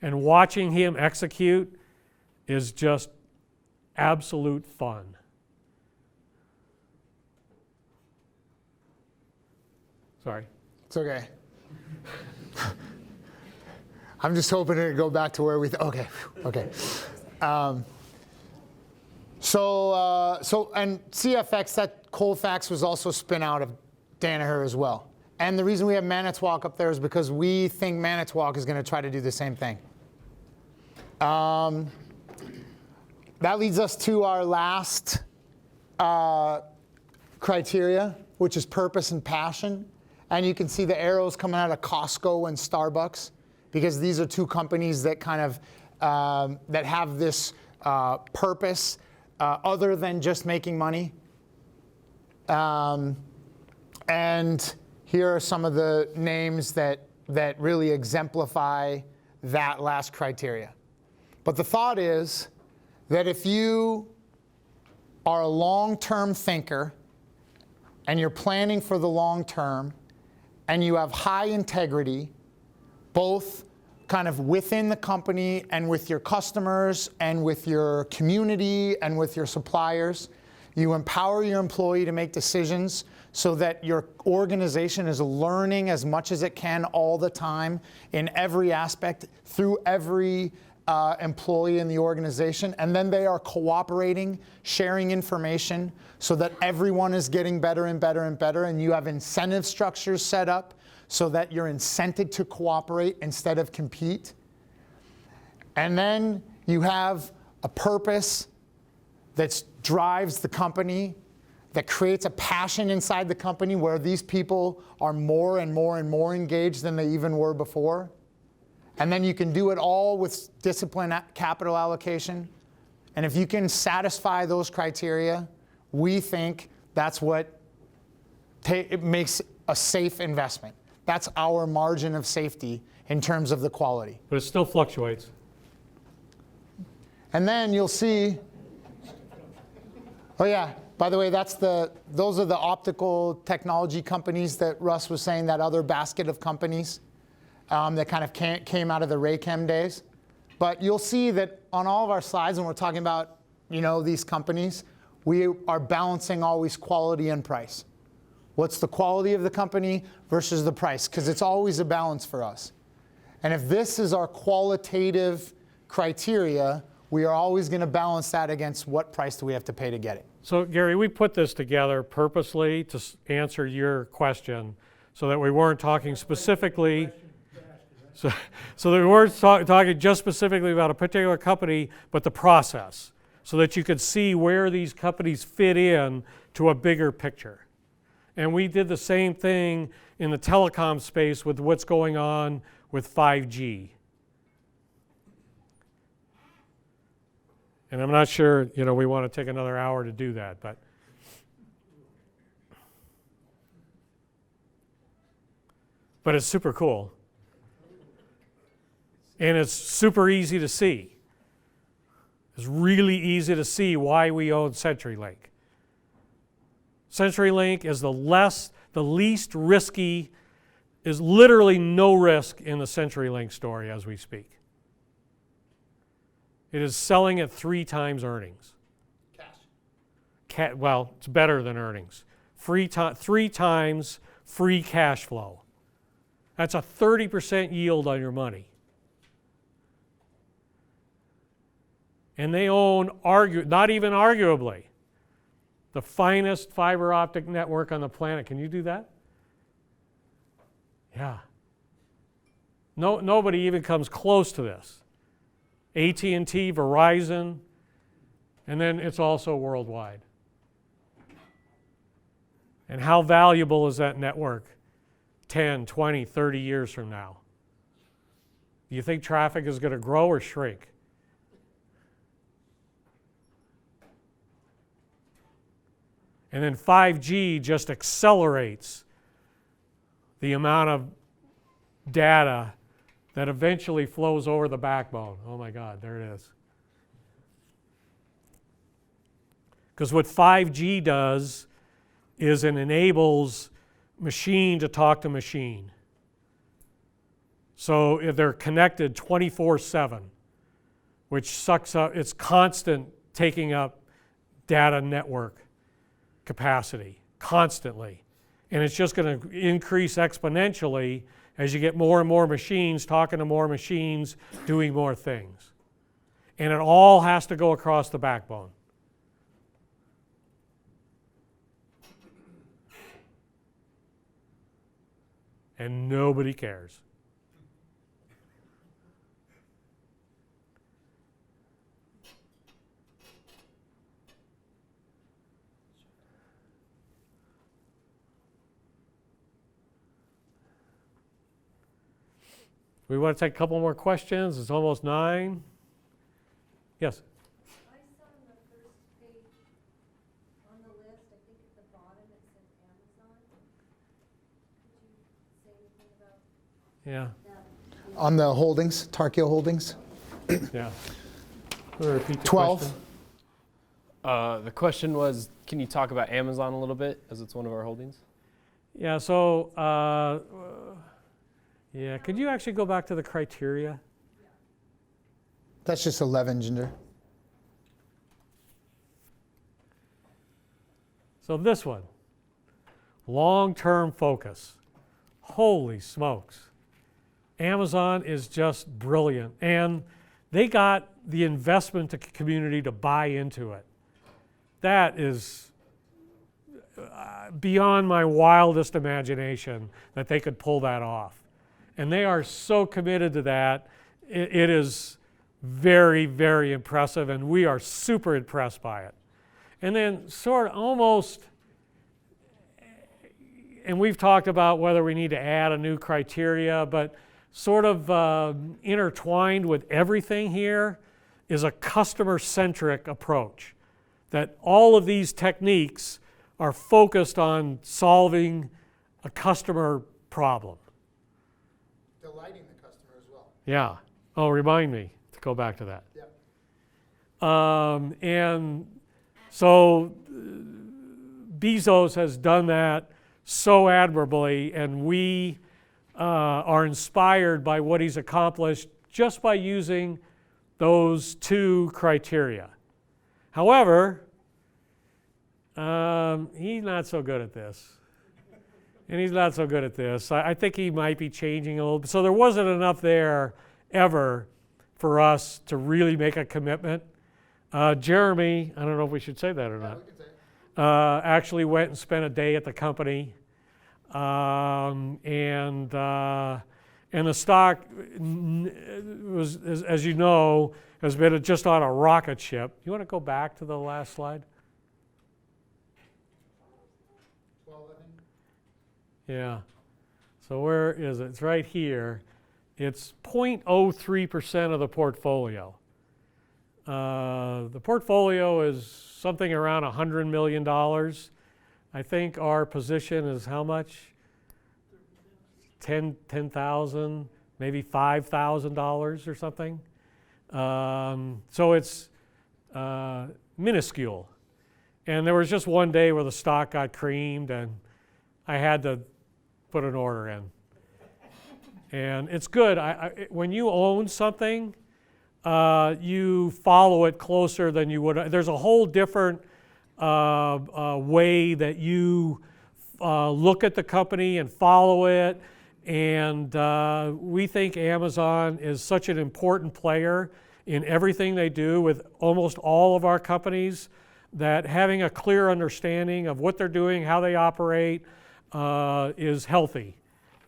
And watching him execute is just absolute fun. Sorry. It's okay. I'm just hoping to go back to where we. Okay. And CFX, that Colfax was also spin out of Danaher as well. And the reason we have Manitowoc up there is because we think Manitowoc is going to try to do the same thing. That leads us to our last criteria, which is purpose and passion. And you can see the arrows coming out of Costco and Starbucks, because these are two companies that kind of that have this purpose other than just making money. And here are some of the names that really exemplify that last criteria. But the thought is that if you are a long-term thinker and you're planning for the long term and you have high integrity, both kind of within the company and with your customers and with your community and with your suppliers, you empower your employee to make decisions so that your organization is learning as much as it can all the time in every aspect through every employee in the organization, and then they are cooperating, sharing information so that everyone is getting better and better and better, and you have incentive structures set up so that you're incented to cooperate instead of compete. And then you have a purpose that drives the company, that creates a passion inside the company where these people are more and more and more engaged than they even were before. And then you can do it all with disciplined capital allocation. And if you can satisfy those criteria, we think that's what it makes a safe investment. That's our margin of safety in terms of the quality. But it still fluctuates. And then you'll see, oh yeah, by the way, those are the optical technology companies that Russ was saying, that other basket of companies that kind of came out of the Raychem days. But you'll see that on all of our slides when we're talking about these companies, we are balancing always quality and price. What's the quality of the company versus the price? Because it's always a balance for us. And if this is our qualitative criteria, we are always going to balance that against what price do we have to pay to get it. So Gary, we put this together purposely to answer your question so that we weren't talking specifically, so that we weren't talking just specifically about a particular company, but the process, so that you could see where these companies fit in to a bigger picture. And we did the same thing in the telecom space with what's going on with 5G. And I'm not sure, we want to take another hour to do that, but it's super cool. And it's super easy to see. It's really easy to see why we own CenturyLink. CenturyLink is the least risky, is literally no risk in the CenturyLink story as we speak. It is selling at 3 times earnings. Cash. Well, it's better than earnings. 3 times free cash flow. That's a 30% yield on your money. And they own, not even arguably, the finest fiber optic network on the planet. Can you do that? Yeah. Nobody even comes close to this. AT&T, Verizon, and then it's also worldwide. And how valuable is that network 10, 20, 30 years from now? Do you think traffic is going to grow or shrink? And then 5G just accelerates the amount of data that eventually flows over the backbone. Oh my God, there it is. Because what 5G does is it enables machine to talk to machine. So if they're connected 24/7, which sucks up, it's constant taking up data network capacity, constantly. And it's just going to increase exponentially as you get more and more machines talking to more machines, doing more things. And it all has to go across the backbone. And nobody cares. We want to take a couple more questions. It's almost 9. Yes? I saw on the first page on the list, I think at the bottom it said Amazon. Could you say anything about Yeah. that? On the holdings, Tarkio holdings? Yeah. Repeat the 12. question. The question was, can you talk about Amazon a little bit, as it's one of our holdings? Yeah, so, yeah, could you actually go back to the criteria? That's just 11, Ginger. So this one, long-term focus. Holy smokes. Amazon is just brilliant. And they got the investment community to buy into it. That is beyond my wildest imagination that they could pull that off. And they are so committed to that. It is very, very impressive, and we are super impressed by it. And then sort of almost, and we've talked about whether we need to add a new criteria, but sort of intertwined with everything here is a customer-centric approach, that all of these techniques are focused on solving a customer problem. Delighting the customer as well. Yeah. Oh, remind me to go back to that. Yeah. And so Bezos has done that so admirably, and we are inspired by what he's accomplished just by using those two criteria. However, he's not so good at this. And he's not so good at this. I think he might be changing a little bit. So there wasn't enough there ever for us to really make a commitment. Jeremy, I don't know if we should say that or not, We can say it. actually went and spent a day at the company. And the stock was, as you know, has been just on a rocket ship. You want to go back to the last slide? 12, I think. Yeah. So where is it? It's right here. It's 0.03% of the portfolio. The portfolio is something around $100 million. I think our position is how much? 10,000, maybe $5,000 or something. So it's minuscule. And there was just one day where the stock got creamed and I had to put an order in. And it's good. When you own something, you follow it closer than you would. There's a whole different way that you look at the company and follow it. And we think Amazon is such an important player in everything they do with almost all of our companies, that having a clear understanding of what they're doing, how they operate, is healthy.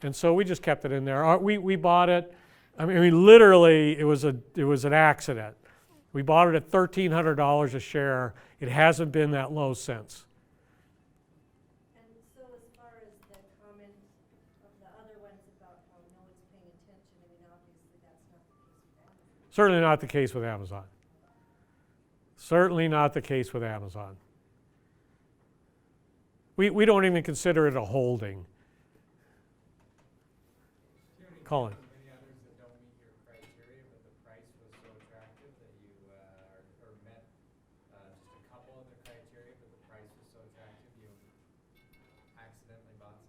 And so we just kept it in there. We bought it. I mean, literally, it was an accident. We bought it at $1,300 a share. It hasn't been that low since. And so as far as the comment of the other ones about how no one's paying attention, I mean, obviously that's not the case with Amazon. Certainly not the case with Amazon. Certainly not the case with Amazon. We don't even consider it a holding. Colin. Many others that don't meet your criteria, but the price was so attractive that you or met just a couple of the criteria, but the price was so attractive you accidentally bought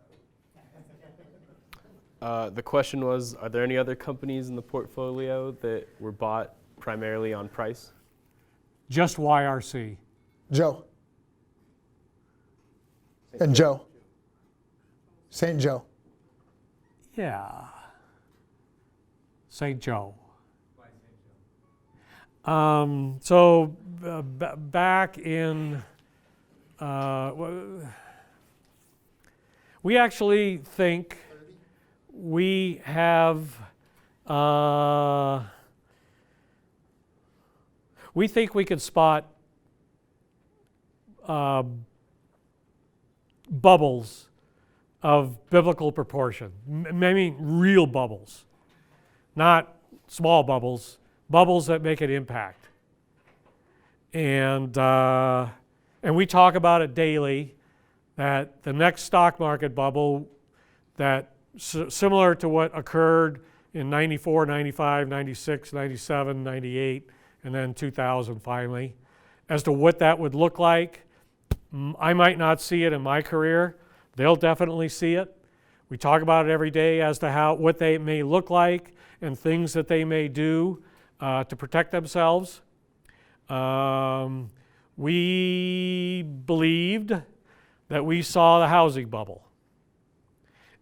some? The question was, are there any other companies in the portfolio that were bought primarily on price? Just YRC. Joe. And Joe. St. Joe. Yeah. St. Joe. Why St. Joe? So back in, we actually think we have, we think we could spot bubbles of biblical proportion. I mean, real bubbles. Not small bubbles, bubbles that make an impact. And we talk about it daily, that the next stock market bubble, that similar to what occurred in 94, 95, 96, 97, 98, and then 2000 finally, as to what that would look like. I might not see it in my career. They'll definitely see it. We talk about it every day as to what they may look like and things that they may do to protect themselves. We believed that we saw the housing bubble.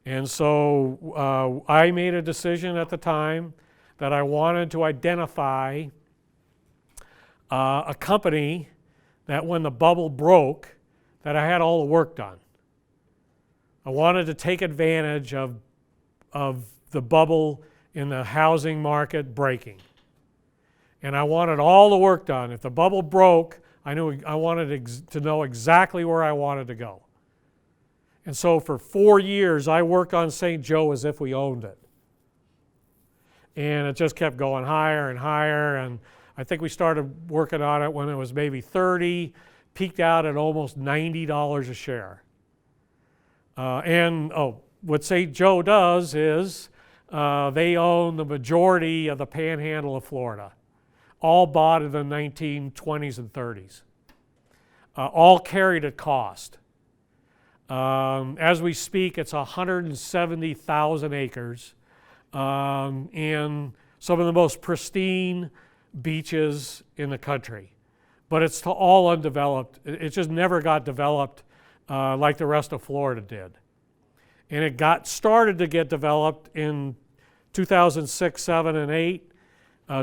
And so I made a decision at the time that I wanted to identify a company that when the bubble broke, that I had all the work done. I wanted to take advantage of the bubble in the housing market breaking. And I wanted all the work done. If the bubble broke, I wanted to know exactly where I wanted to go. And so for 4 years, I worked on St. Joe as if we owned it. And it just kept going higher and higher. And I think we started working on it when it was maybe 30, peaked out at almost $90 a share. What St. Joe does is they own the majority of the panhandle of Florida, all bought in the 1920s and 30s, all carried at cost. As we speak, it's 170,000 acres and some of the most pristine beaches in the country. But it's all undeveloped. It just never got developed like the rest of Florida did. And it started to get developed in 2006, 7, and 8,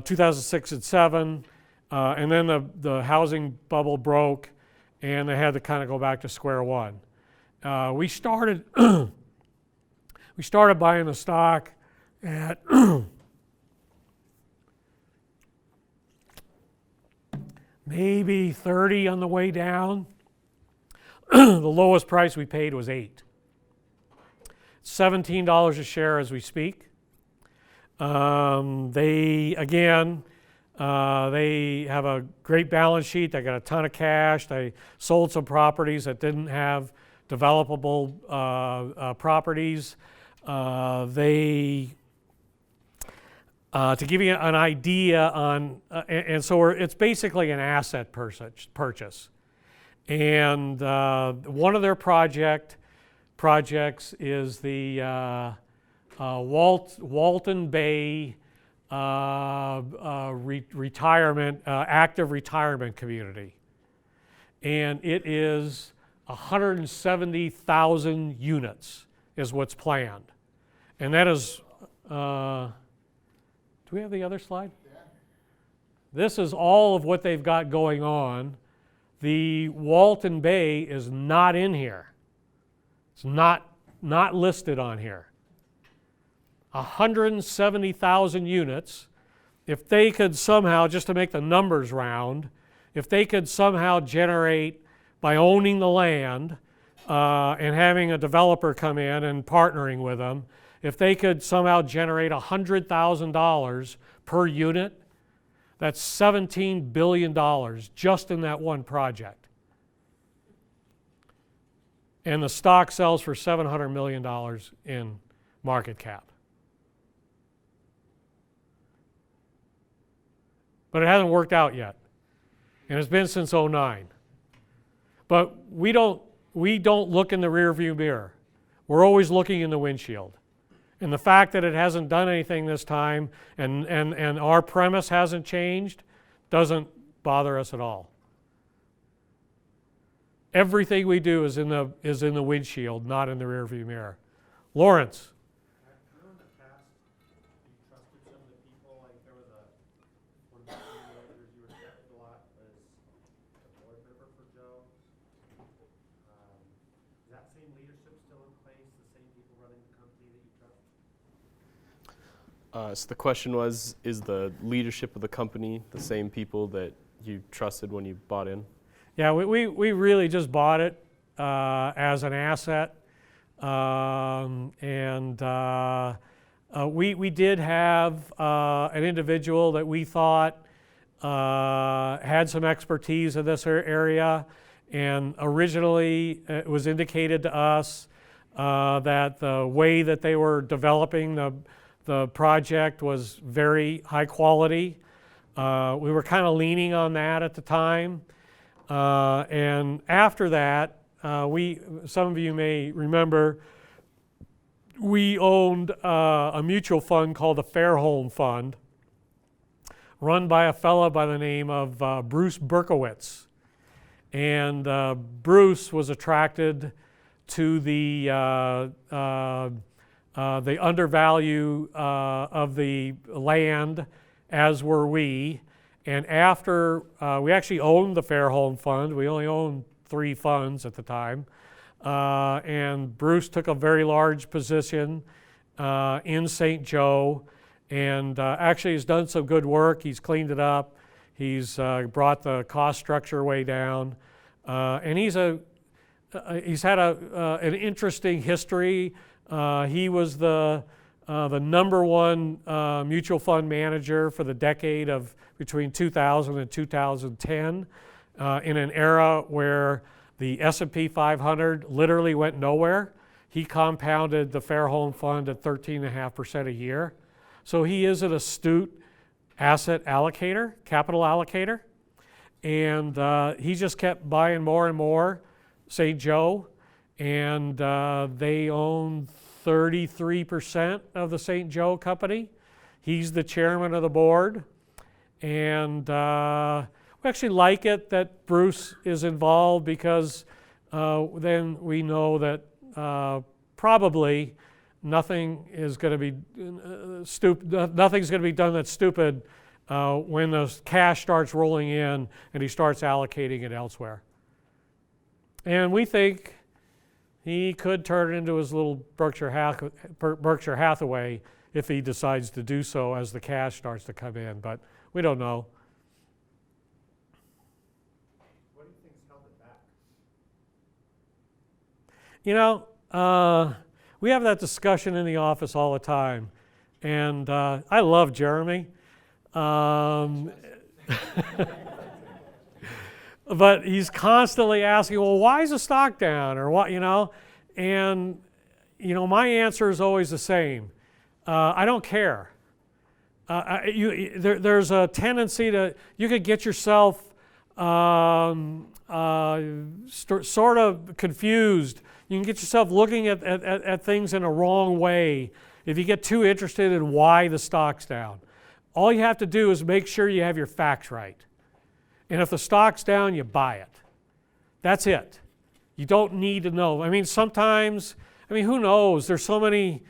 2006 and 7, and then the housing bubble broke, and they had to kind of go back to square one. We started buying the stock at maybe 30 on the way down. The lowest price we paid was $8. $17 a share as we speak. They have a great balance sheet. They got a ton of cash. They sold some properties that didn't have developable properties. To give you an idea on, and so it's basically an asset purchase. And one of their projects is the Walton Bay active retirement community. And it is 170,000 units is what's planned. And that is, do we have the other slide? Yeah. This is all of what they've got going on. The Walton Bay is not in here. It's not listed on here. 170,000 units. If they could somehow, just to make the numbers round, if they could somehow generate, by owning the land and having a developer come in and partnering with them, if they could somehow generate $100,000 per unit, that's $17 billion just in that one project. And the stock sells for $700 million in market cap. But it hasn't worked out yet. And it's been since 2009. But we don't look in the rearview mirror. We're always looking in the windshield. And the fact that it hasn't done anything this time and our premise hasn't changed doesn't bother us at all. Everything we do is in the windshield, not in the rearview mirror. Lawrence. You know, in the past, you trusted some of the people. Like there was one of the leaders you respected a lot was the board member for Joe. Is that same leadership still in place? The same people running the company that you trust? So the question was, is the leadership of the company the same people that you trusted when you bought in? Yeah, we really just bought it as an asset. We did have an individual that we thought had some expertise in this area, and originally it was indicated to us that the way that they were developing the project was very high quality. We were kind of leaning on that at the time. And after that, some of you may remember, we owned a mutual fund called the Fairholme Fund, run by a fellow by the name of Bruce Berkowitz. And Bruce was attracted to the undervalue of the land, as were we. And after we actually owned the Fairholme Fund, we only owned 3 funds at the time, and Bruce took a very large position in St. Joe, and actually has done some good work. He's cleaned it up. He's brought the cost structure way down, and he's had an interesting history. He was the number one mutual fund manager for the decade of between 2000 and 2010, in an era where the S&P 500 literally went nowhere. He compounded the Fairholme Fund at 13.5% a year. So he is an astute asset allocator, capital allocator, and he just kept buying more and more St. Joe, and they own 33% of the St. Joe company. He's the chairman of the board, and we actually like it that Bruce is involved, because then we know that probably nothing is going to be nothing's going to be done that's stupid when the cash starts rolling in and he starts allocating it elsewhere. And we think he could turn it into his little Berkshire Hathaway if he decides to do so as the cash starts to come in, but we don't know. What do you think's held it back? You know, we have that discussion in the office all the time, and I love Jeremy. But he's constantly asking, well, why is the stock down, or what, you know? And, you know, my answer is always the same. I don't care. There's a tendency to, you could get yourself sort of confused. You can get yourself looking at things in a wrong way if you get too interested in why the stock's down. All you have to do is make sure you have your facts right. And if the stock's down, you buy it. That's it. You don't need to know. I mean, sometimes, I mean, who knows? There's so many,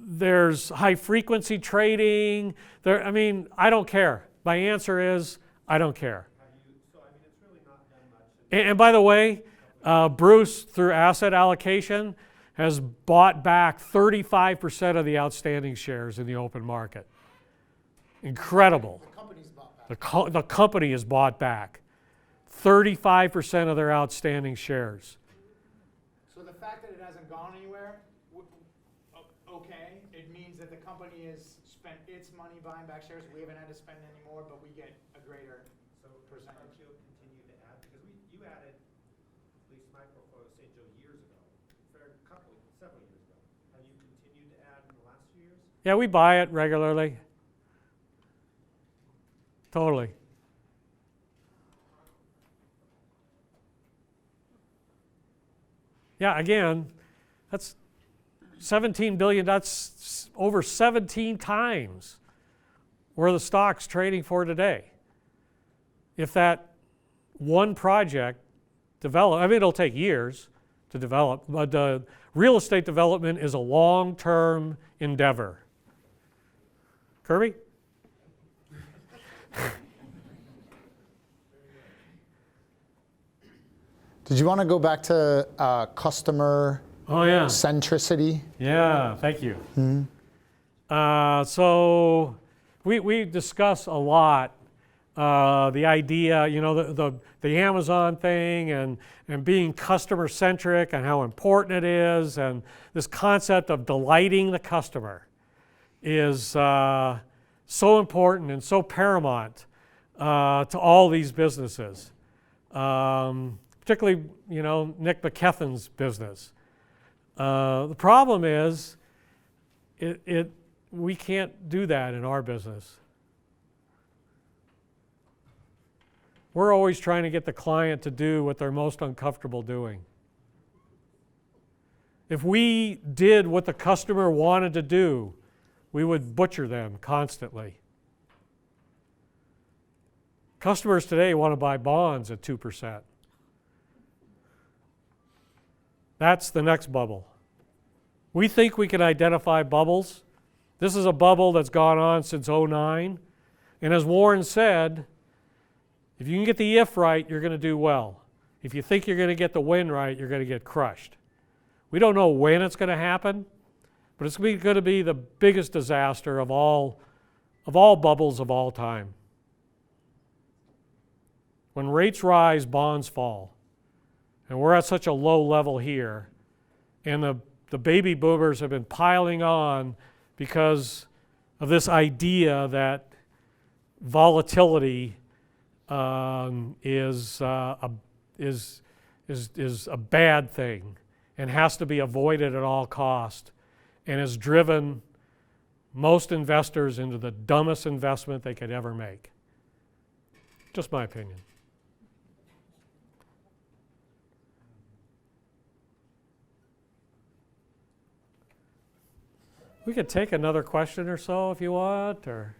there's high frequency trading. I mean, I don't care. My answer is, I don't care. So, I mean, it's really not done much. And by the way, Bruce, through asset allocation, has bought back 35% of the outstanding shares in the open market. Incredible. The company's bought back. The company has bought back 35% of their outstanding shares. So the fact that it hasn't gone anywhere, okay, it means that the company has spent its money buying back shares. We haven't had to spend any more, but we get a greater percentage. Tarkio continue to add, because you added at least my portfolio St. Joe years ago, several years ago. Have you continued to add in the last few years? Yeah, we buy it regularly. Totally. Yeah, again, that's 17 billion, that's over 17 times where the stock's trading for today. If that one project develop, I mean, it'll take years to develop, but real estate development is a long-term endeavor. Kirby? Did you want to go back to customer centricity? Yeah, thank you. So we discuss a lot the idea, you know, the Amazon thing and being customer centric and how important it is, and this concept of delighting the customer is so important and so paramount to all these businesses. Particularly, you know, Nick McKethan's business. The problem is, we can't do that in our business. We're always trying to get the client to do what they're most uncomfortable doing. If we did what the customer wanted to do, we would butcher them constantly. Customers today want to buy bonds at 2%. That's the next bubble. We think we can identify bubbles. This is a bubble that's gone on since 2009. And as Warren said, if you can get the if right, you're going to do well. If you think you're going to get the when right, you're going to get crushed. We don't know when it's going to happen, but it's going to be the biggest disaster of all bubbles of all time. When rates rise, bonds fall. And we're at such a low level here. And the baby boomers have been piling on because of this idea that volatility is a bad thing and has to be avoided at all cost, and has driven most investors into the dumbest investment they could ever make. Just my opinion. We could take another question or so if you want, or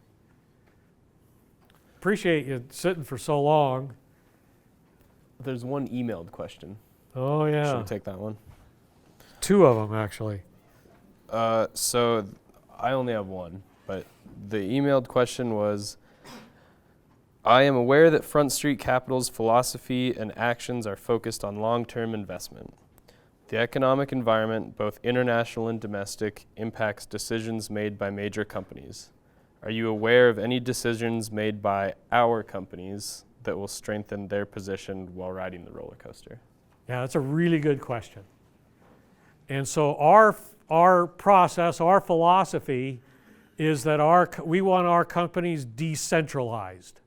appreciate you sitting for so long. There's one emailed question. Oh yeah. Should we take that one? 2 of them actually. So I only have one, but the emailed question was, I am aware that Front Street Capital's philosophy and actions are focused on long-term investment. The economic environment, both international and domestic, impacts decisions made by major companies. Are you aware of any decisions made by our companies that will strengthen their position while riding the roller coaster? Yeah, that's a really good question. And so our process, our philosophy is that we want our companies decentralized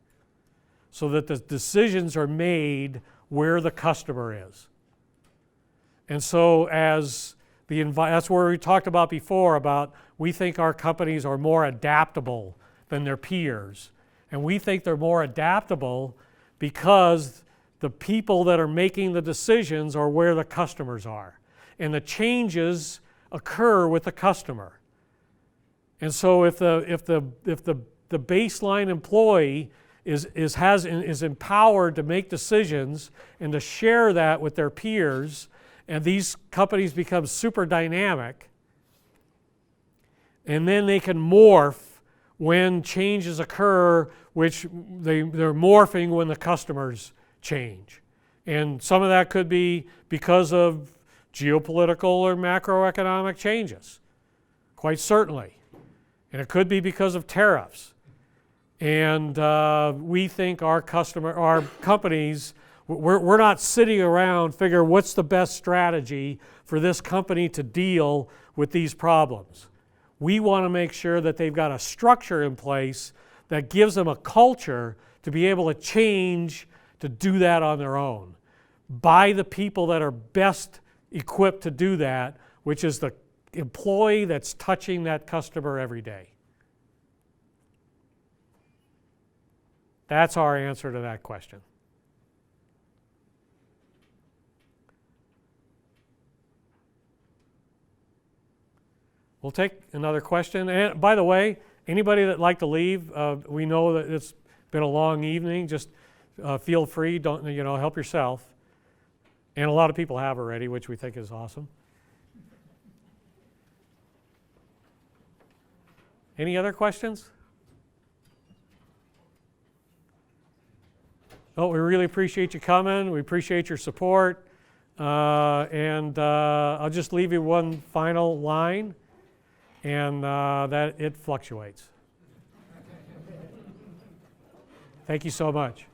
so that the decisions are made where the customer is. And so that's where we talked about before about we think our companies are more adaptable than their peers. And we think they're more adaptable because the people that are making the decisions are where the customers are. And the changes occur with the customer. And so if the baseline employee is empowered to make decisions and to share that with their peers, and these companies become super dynamic, and then they can morph when changes occur, which they're morphing when the customers change. And some of that could be because of geopolitical or macroeconomic changes, quite certainly. And it could be because of tariffs. And we think our companies, we're not sitting around figuring what's the best strategy for this company to deal with these problems. We want to make sure that they've got a structure in place that gives them a culture to be able to change to do that on their own by the people that are best equipped to do that, which is the employee that's touching that customer every day. That's our answer to that question. We'll take another question. And by the way, anybody that'd like to leave, we know that it's been a long evening. Just feel free. Don't help yourself. And a lot of people have already, which we think is awesome. Any other questions? Oh, we really appreciate you coming. We appreciate your support. And I'll just leave you one final line, and that it fluctuates. Thank you so much.